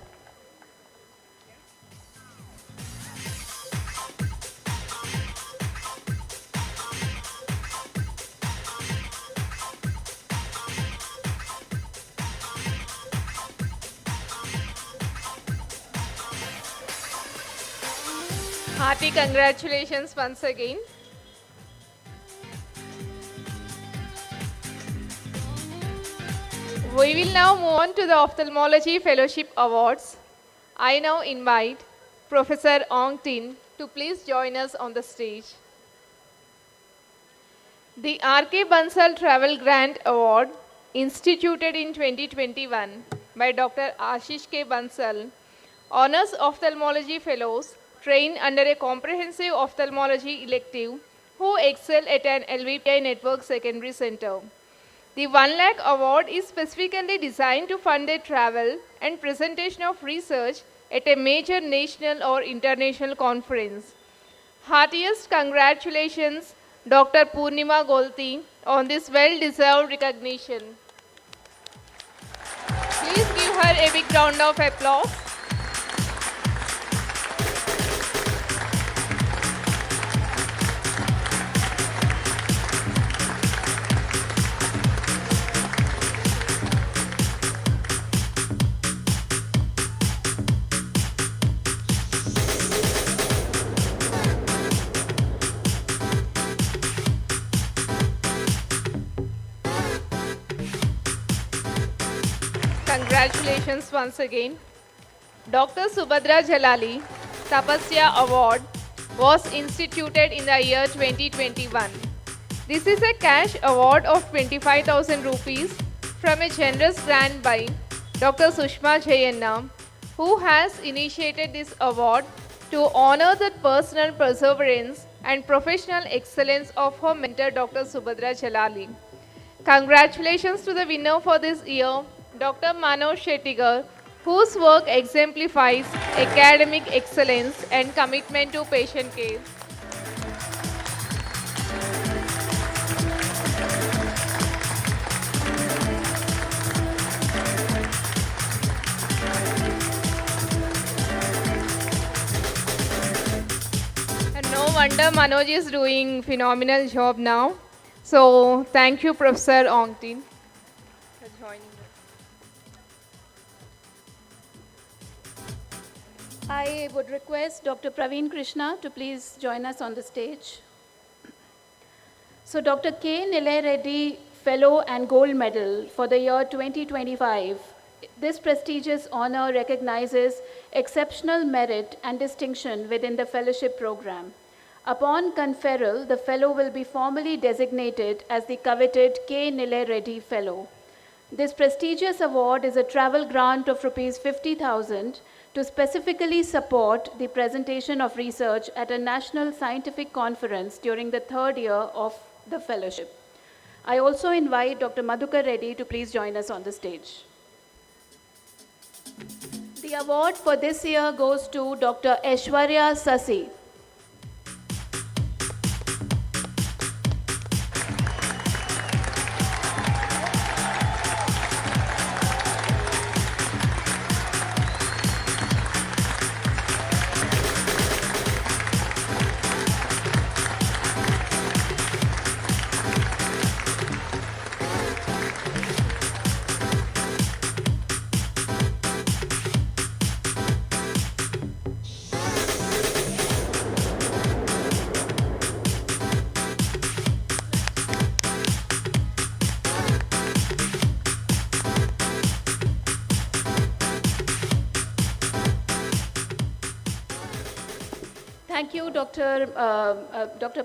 Hearty congratulations once again. We will now move on to the Ophthalmology Fellowship Awards. I now invite Professor Ong Tin to please join us on the stage. The R.K. Bansal Travel Grant Award, instituted in 2021 by Dr. Ashish K. Bansal, honors ophthalmology fellows trained under a comprehensive ophthalmology elective who excel at an LVPI network secondary center. The 1 lakh award is specifically designed to fund their travel and presentation of research at a major national or international conference. Heartiest congratulations, Dr. Purnima Golti, on this well-deserved recognition. Please give her a big round of applause. Congratulations once again. Dr. Subhadra Jalali Tapasya Award was instituted in the year 2021. This is a cash award of 25,000 rupees from a generous grant by Dr. Sushma Jayanna, who has initiated this award to honor the personal perseverance and professional excellence of her mentor, Dr. Subhadra Jalali. Congratulations to the winner for this year, Dr. Manoj Shettigar, whose work exemplifies academic excellence and commitment to patient care. And no wonder Manoj is doing phenomenal job now. So thank you, Professor Ong Tin, for joining us. I would request Dr. Praveen Krishna to please join us on the stage. So Dr. K. Nilay Reddy Fellow and Gold Medal for the year 2025. This prestigious honor recognizes exceptional merit and distinction within the fellowship program. Upon conferral, the fellow will be formally designated as the coveted K. Nilay Reddy Fellow. This prestigious award is a travel grant of Rs 50,000 to specifically support the presentation of research at a national scientific conference during the third year of the fellowship. I also invite Dr. Madhukar Reddy to please join us on the stage. The award for this year goes to Dr. Aishwarya Sasi. Thank you, Dr.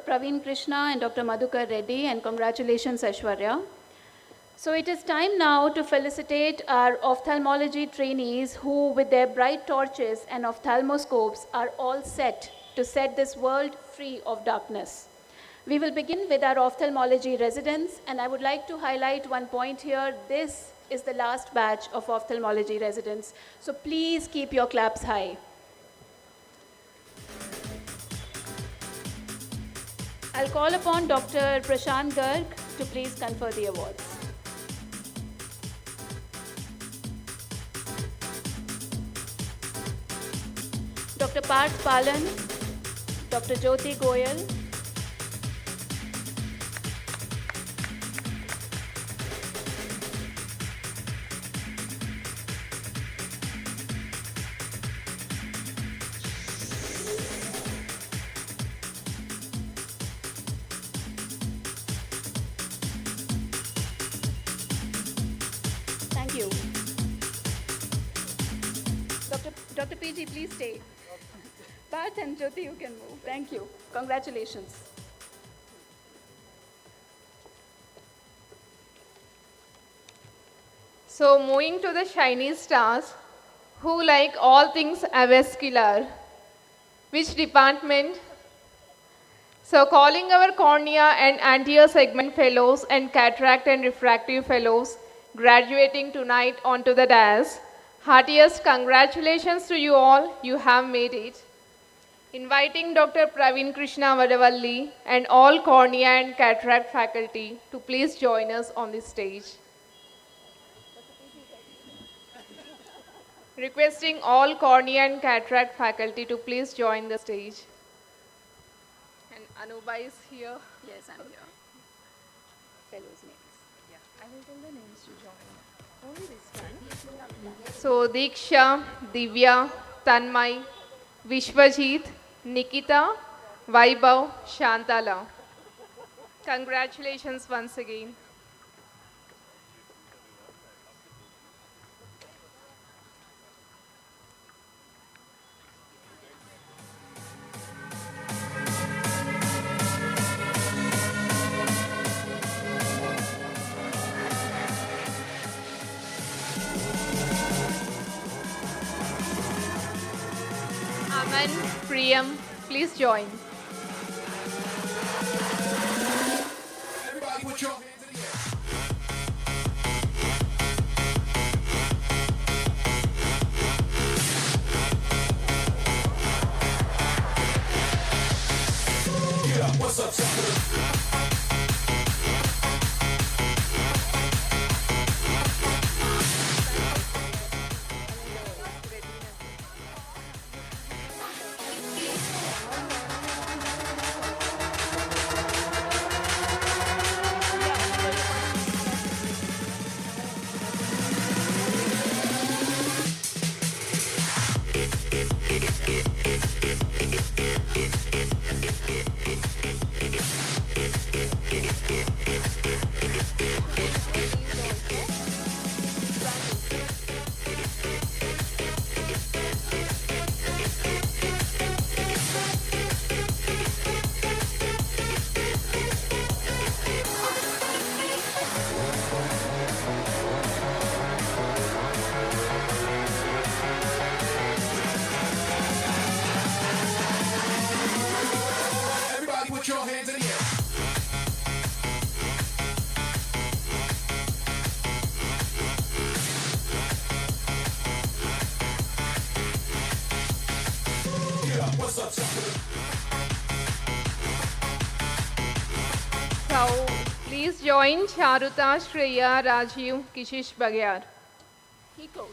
Praveen Krishna and Dr. Madhukar Reddy, and congratulations, Aishwarya. So it is time now to felicitate our ophthalmology trainees who, with their bright torches and ophthalmoscopes, are all set to set this world free of darkness. We will begin with our ophthalmology residents, and I would like to highlight one point here. This is the last batch of ophthalmology residents, so please keep your claps high. I'll call upon Dr. Prashant Garg to please confer the awards. Dr. Parth Palan, Dr. Jyoti Goyal, thank you. Dr. PG, please stay. Parth and Jyoti, you can move. Thank you. Congratulations. So moving to the shiny stars, who like all things avascular. Which department? So calling our cornea and anterior segment fellows and cataract and refractive fellows graduating tonight onto the dais. Heartiest congratulations to you all, you have made it. Inviting Dr. Praveen Krishna Vadavalli and all cornea and cataract faculty to please join us on this stage. Requesting all cornea and cataract faculty to please join the stage. And Anuba is here. Yes, I'm here. Fellows' names. Yeah, I will tell the names to join. Only this one. So Diksha, Divya, Tanmay, Vishwajit, Nikita, Vaibhav, Shantala. Congratulations once again. Aman, Priyam, please join. Everybody put your hands in the air. Yeah, what's up, sucker? Everybody put your hands in the air. Yeah, what's up, sucker? So please join Charuta, Shreya, Rajiv, Kishish Bagyar. Hiko.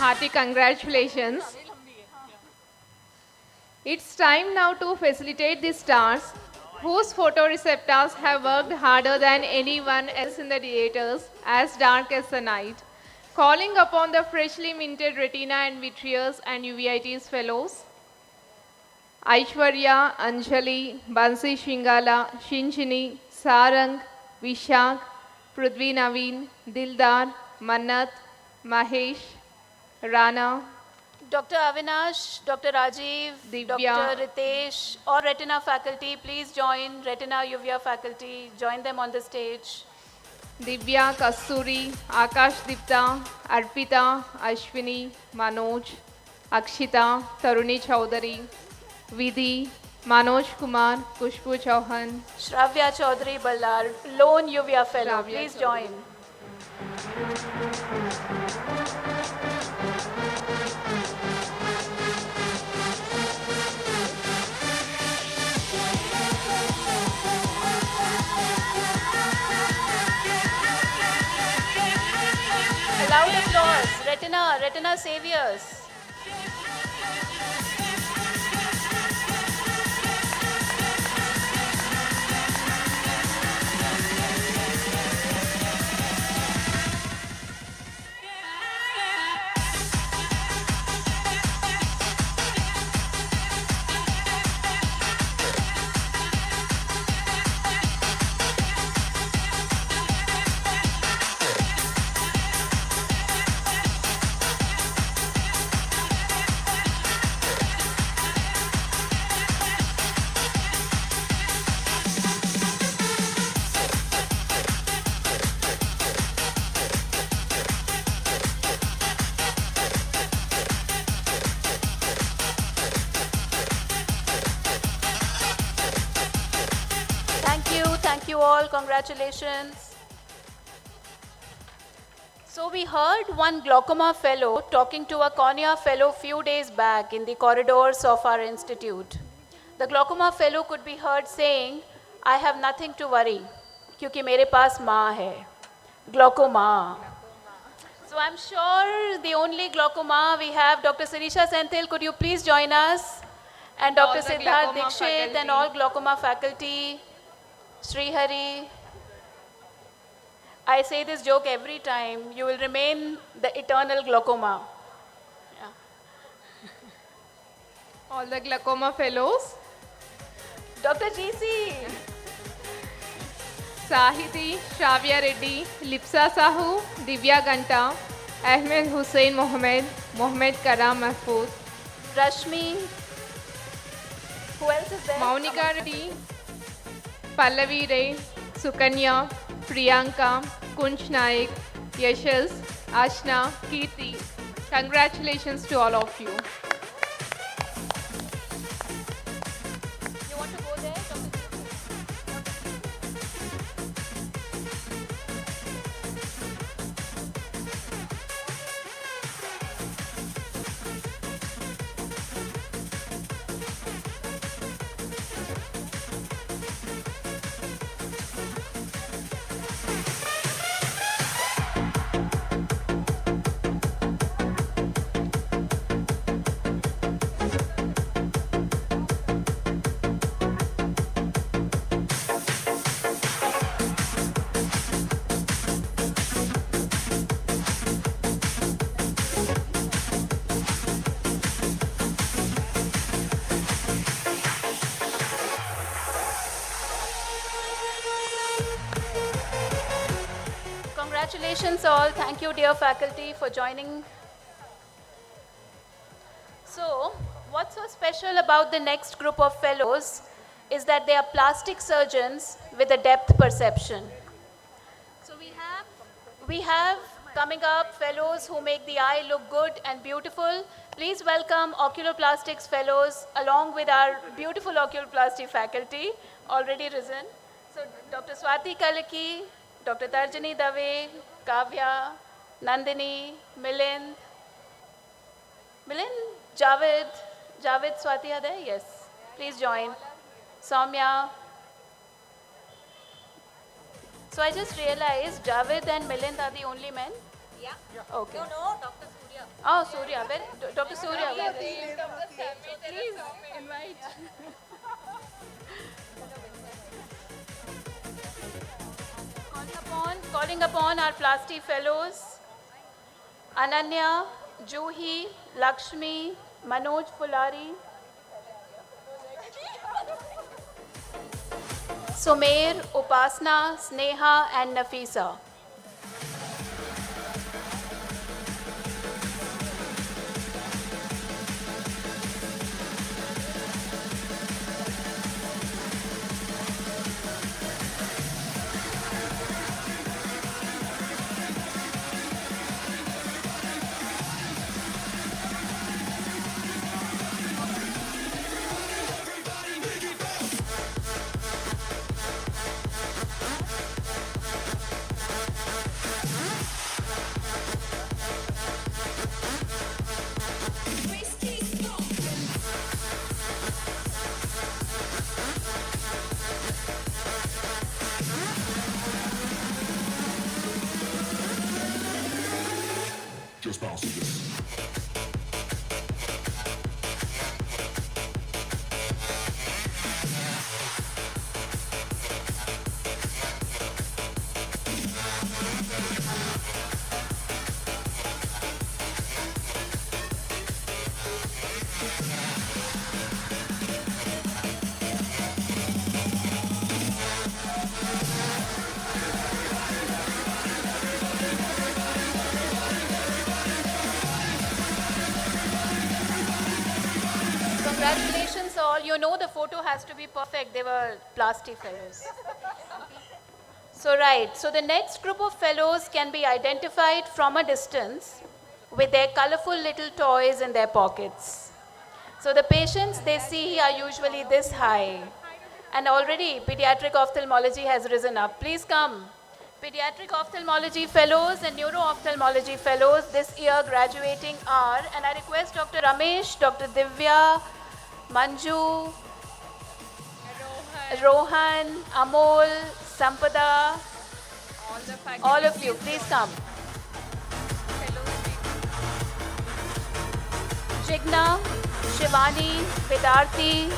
hearty congratulations. It's time now to facilitate the stars, whose photoreceptors have worked harder than anyone else in the theaters, as dark as the night. Calling upon the freshly minted retina and vitreous and UVIT's fellows, Aishwarya, Anjali, Bansi Shingala, Shinchini, Sarang, Vishak, Prithvi Naveen, Dildar, Mannat, Mahesh, Rana, Dr. Avinash, Dr. Rajiv, Divya. Dr. Ritesh, all retina faculty, please join retina UVA faculty. Join them on the stage. Divya, Kasturi, Akash Dipta, Arpita, Ashwini, Manoj, Akshita, Taruni Chaudhary, Vidhi, Manoj Kumar, Kushbu Chauhan, Shravya Chaudhary Ballar, lone UVA fellow, Shravya please Chaudhary. join. A loud applause, retina saviors. Thank you all, congratulations. So we heard one glaucoma fellow talking to a cornea fellow few days back in the corridors of our institute. The glaucoma fellow could be heard saying, I have nothing to worry, क्योंकि मेरे पास माँ है, glaucoma. So I'm sure the only glaucoma we have, Dr. Sirisha Senthil, could you please join us? And All Dr. the Siddharth glaucoma Dikshit and faculty. all glaucoma faculty, Srihari. I say this joke every time, you will remain the eternal glaucoma. all the glaucoma fellows, Dr. GC, Sahiti, Shravya Reddy, Lipsa Sahu, Divya Ganta, Ahmed Hussain Mohammed, Mohammed Karam Mahfood, Rashmi, who else is there? Maunika Reddy, Pallavi Ray, Sukanya, Priyanka, Kunch Naik, Yashas, Ashna, Kirti. Congratulations to all of you. You want to go there? Congratulations all. Thank you, dear faculty, for joining. So, what's so special about the next group of fellows is that they are plastic surgeons with a depth perception. So we have coming up fellows who make the eye look good and beautiful. Please welcome oculoplastics fellows along with our beautiful oculoplasty faculty already risen. So Dr. Swati Kalaki, Dr. Tarjani Dave, Kavya, Nandini, Milind, Javed Swati are there? Yes. Please join. Soumya. So I just realized Javed and Milind are the only men. Okay. No, Dr. Surya. Oh, Surya. Dr. Surya. Where is he? Please invite. Calling upon our Plasti fellows, Ananya, Juhi, Lakshmi, Manoj Fulari, Sumer, Upasna, Sneha and Nafisa. Just bounce to this. Congratulations all. You know the photo has to be perfect. They were Plasti fellows. So right, so the next group of fellows can be identified from a distance with their colorful little toys in their pockets. So the patients they see are usually this high. And already pediatric ophthalmology has risen up. Please come. Pediatric ophthalmology fellows and neuro-ophthalmology fellows this year graduating are, and I request Dr. Ramesh, Dr. Divya, Manju, Rohan, Amol, Sampada, all of you, please come. Jigna, Shivani, Vidarthi,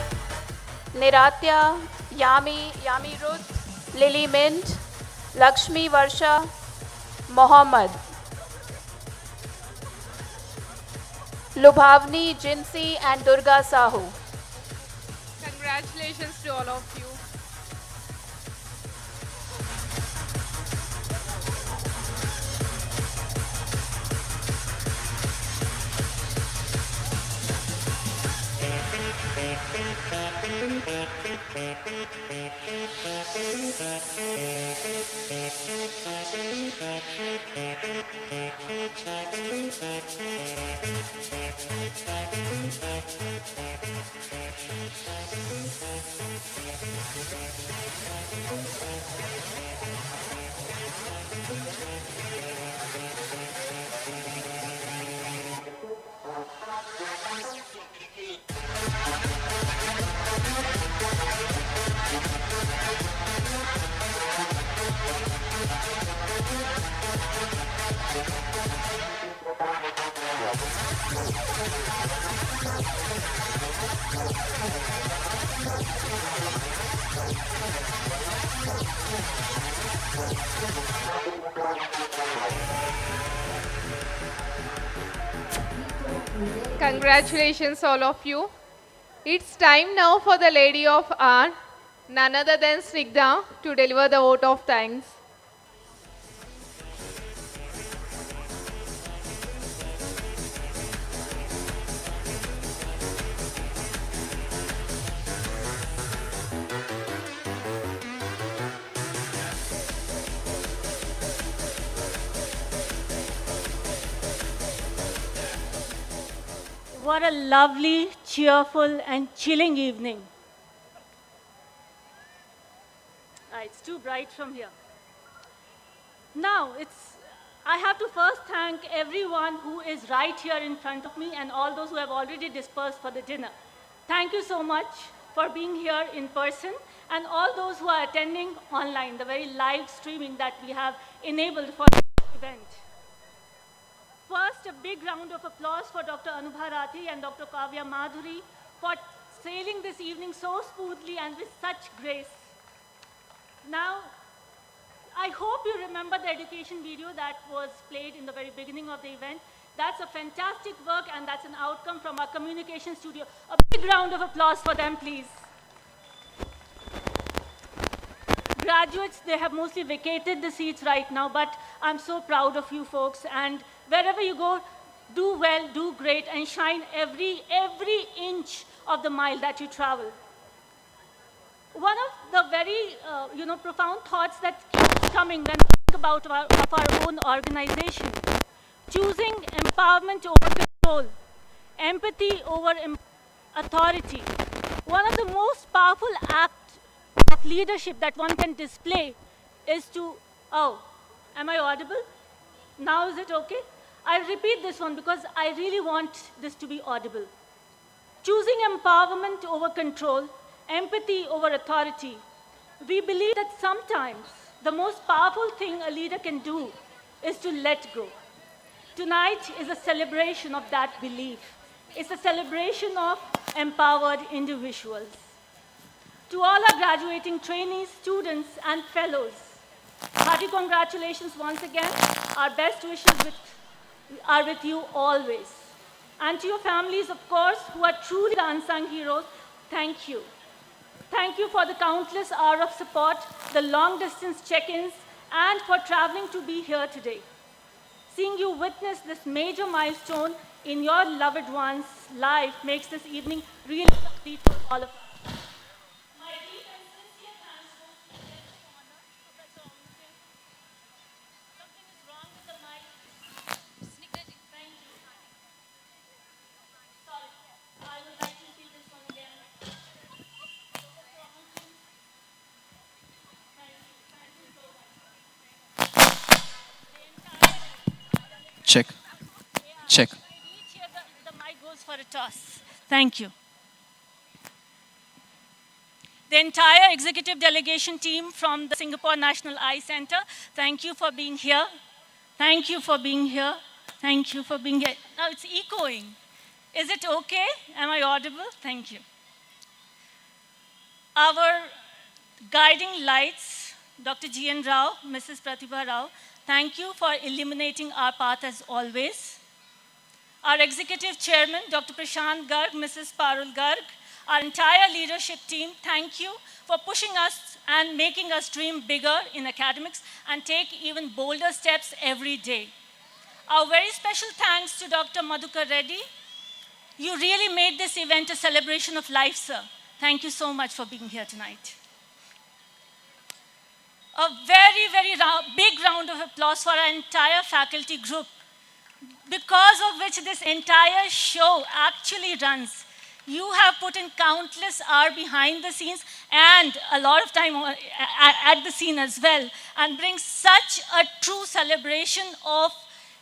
Niratya, Yami Ruth, Lily Mint, Lakshmi Varsha, Mohammed, Lubhavni, Jinsi and Durga Sahu. Congratulations to all of you. Congratulations all of you. It's time now for the Lady of R, none other than Snigdha, to deliver the vote of thanks. What a lovely, cheerful, and chilling evening. It's too bright from here. Now, I have to first thank everyone who is right here in front of me and all those who have already dispersed for the dinner. Thank you so much for being here in person and all those who are attending online, the very live streaming that we have enabled for this event. First, a big round of applause for Dr. Anubha Rathi and Dr. Kavya Madhuri for sailing this evening so smoothly and with such grace. Now, I hope you remember the education video that was played in the very beginning of the event. That's a fantastic work, and that's an outcome from our communication studio. A big round of applause for them, please. Graduates, they have mostly vacated the seats right now, but I'm so proud of you folks. And wherever you go, do well, do great, and shine every inch of the mile that you travel. One of the very profound thoughts that keeps coming when we think about our own organization, choosing empowerment over control, empathy over authority. One of the most powerful acts of leadership that one can display is to, oh, am I audible? Now is it okay? I'll repeat this one because I really want this to be audible. Choosing empowerment over control, empathy over authority. We believe that sometimes the most powerful thing a leader can do is to let go. Tonight is a celebration of that belief. It's a celebration of empowered individuals. To all our graduating trainees, students, and fellows, hearty congratulations once again. Our best wishes are with you always. And to your families, of course, who are truly the unsung heroes, thank you. Thank you for the countless hours of support, the long-distance check-ins, and for traveling to be here today. Seeing you witness this major milestone in your loved one's life makes this evening really complete for all of us. My deep and sincere thanks go to Professor Omnikin. Something is wrong with the mic. Thank you. Sorry, I would like to repeat this one again. Check. Check. The mic goes for a toss. Thank you. The entire executive delegation team from the Singapore National Eye Center, thank you for being here. Thank you for being here. Thank you for being here. Now it's echoing. Is it okay? Am I audible? Thank you. Our guiding lights, Dr. G.N. Rao, Mrs. Pratibha Rao, thank you for illuminating our path as always. Our executive chairman, Dr. Prashant Garg, Mrs. Parul Garg, our entire leadership team, thank you for pushing us and making us dream bigger in academics and take even bolder steps every day. Our very special thanks to Dr. Madhukar Reddy. You really made this event a celebration of life, sir. Thank you so much for being here tonight. A very big round of applause for our entire faculty group, because of which this entire show actually runs. You have put in countless hours behind the scenes and a lot of time at the scene as well, and bring such a true celebration of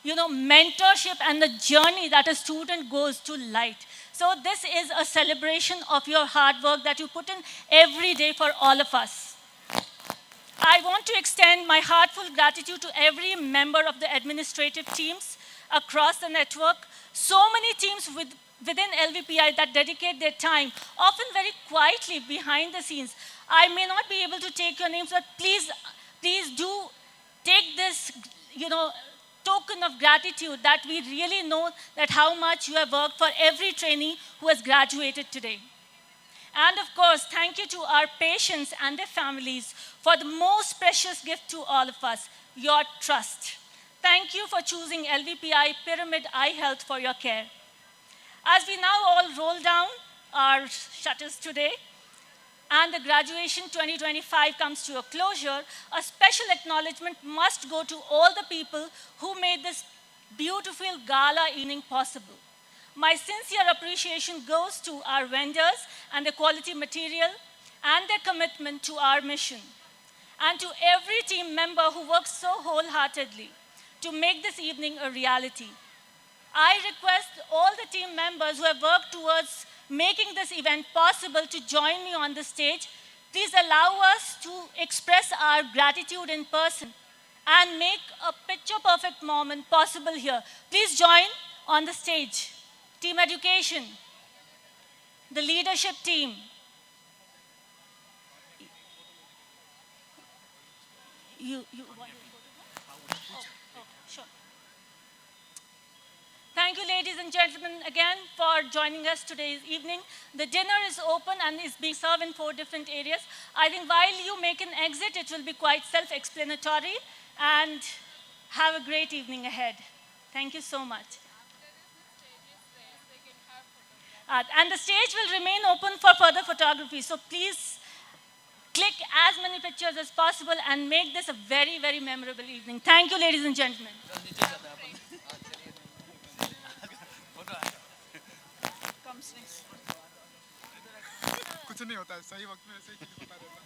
mentorship and the journey that a student goes to light. So this is a celebration of your hard work that you put in every day for all of us. I want to extend my heartfelt gratitude to every member of the administrative teams across the network. So many teams within LVPI that dedicate their time, often very quietly behind the scenes. I may not be able to take your names, but please do take this, token of gratitude that we really know that how much you have worked for every trainee who has graduated today. And of course, thank you to our patients and their families for the most precious gift to all of us, your trust. Thank you for choosing LVPI Pyramid Eye Health for your care. As we now all roll down our shutters today, and the graduation 2025 comes to a closure, a special acknowledgement must go to all the people who made this beautiful gala evening possible. My sincere appreciation goes to our vendors and the quality material and their commitment to our mission, and to every team member who worked so wholeheartedly to make this evening a reality. I request all the team members who have worked towards making this event possible to join me on the stage. Please allow us to express our gratitude in person and make a picture-perfect moment possible here. Please join on the stage. Team Education, the leadership team. You want to go to one? Oh, sure. Thank you, ladies and gentlemen, again for joining us today's evening. The dinner is open and is being served in 4 different areas. I think while you make an exit, it will be quite self-explanatory, and have a great evening ahead. Thank you so much. And the stage will remain open for further photography, so please click as many pictures as possible and make this a very, very memorable evening. Thank you, ladies and gentlemen. कुछ नहीं होता है सही वक्त में सही चीज बता देता है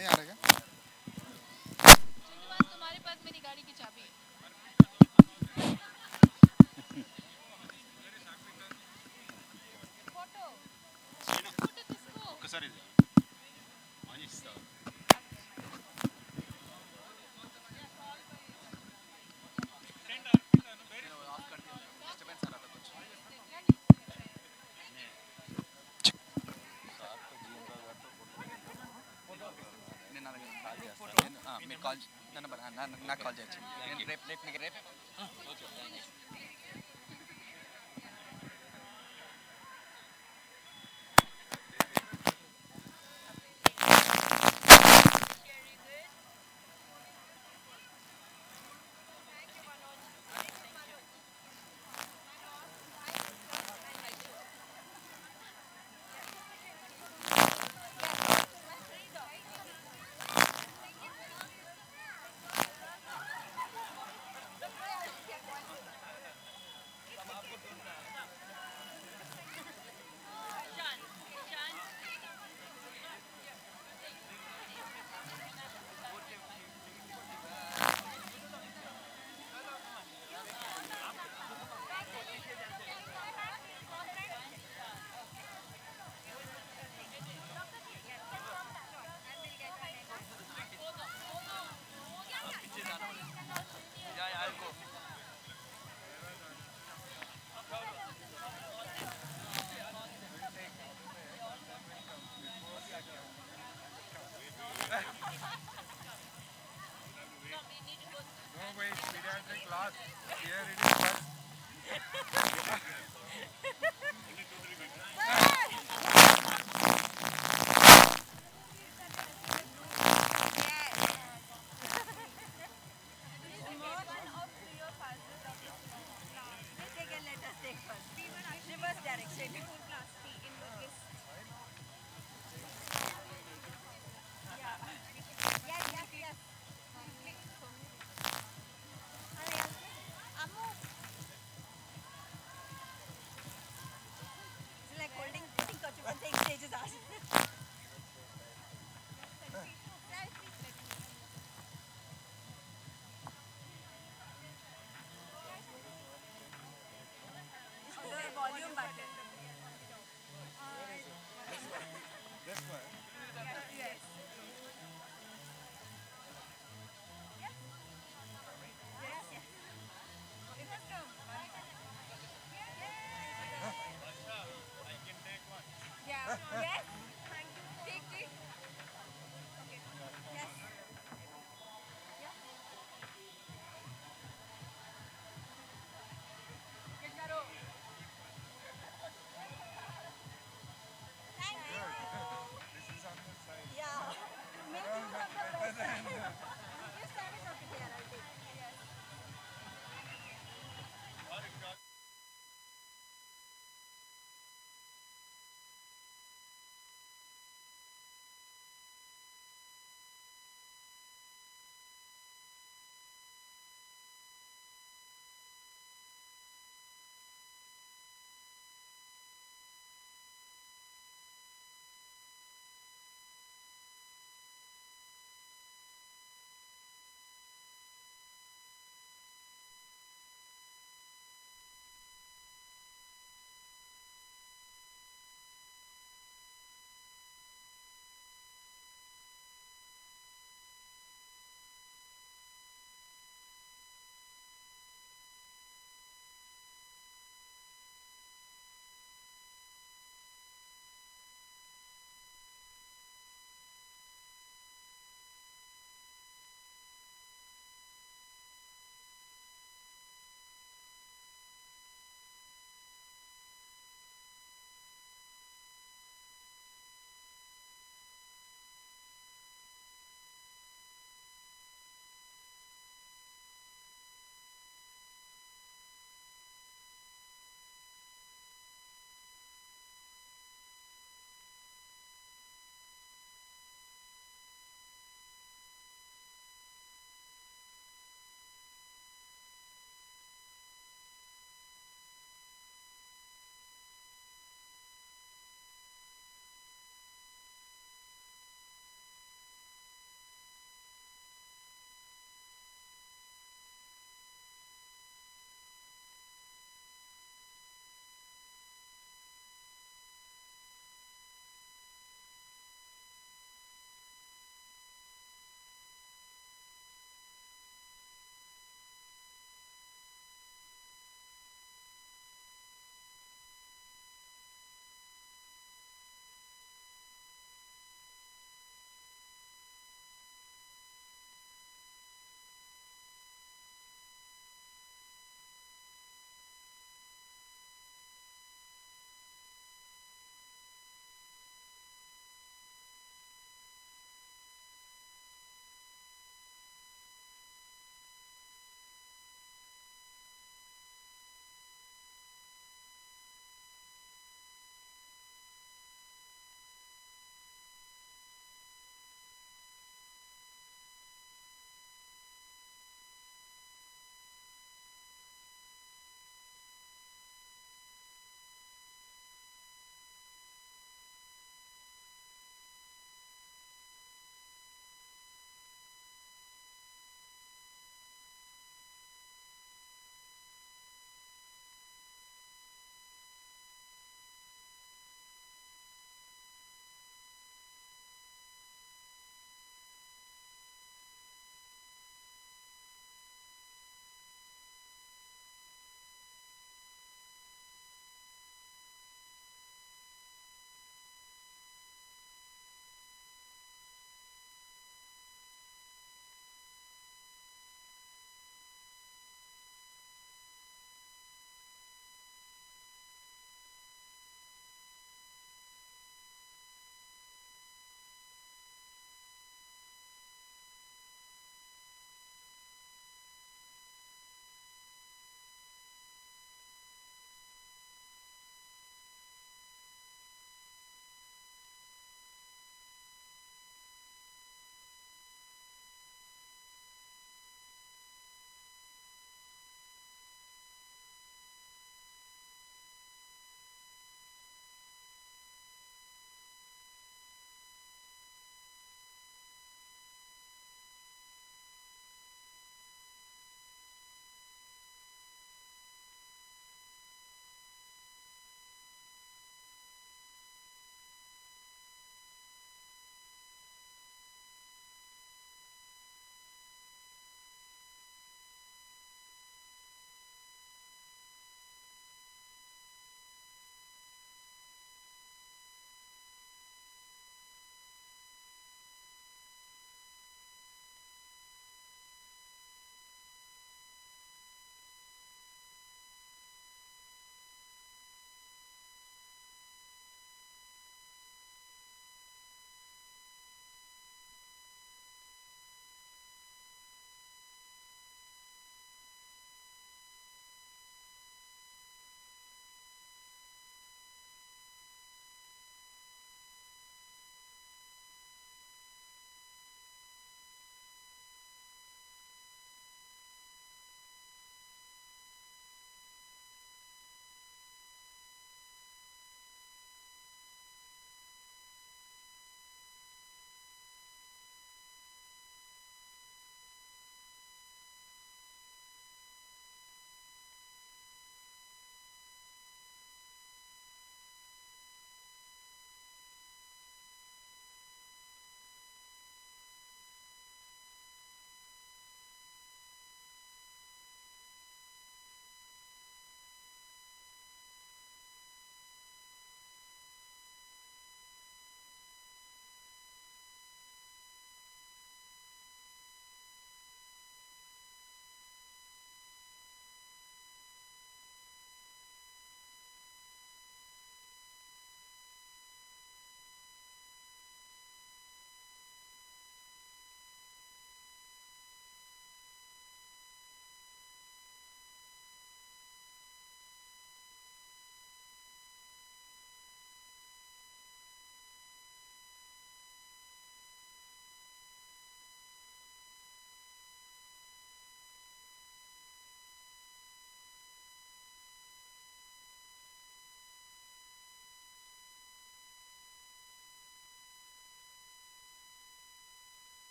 नहीं आ रहा क्या तुम्हारे पास मेरी गाड़ी की चाबी है మీరు కాల్ నాకు కాల్ చేయొచ్చు నేను రేపు No, wait, pediatric class. Here it is first.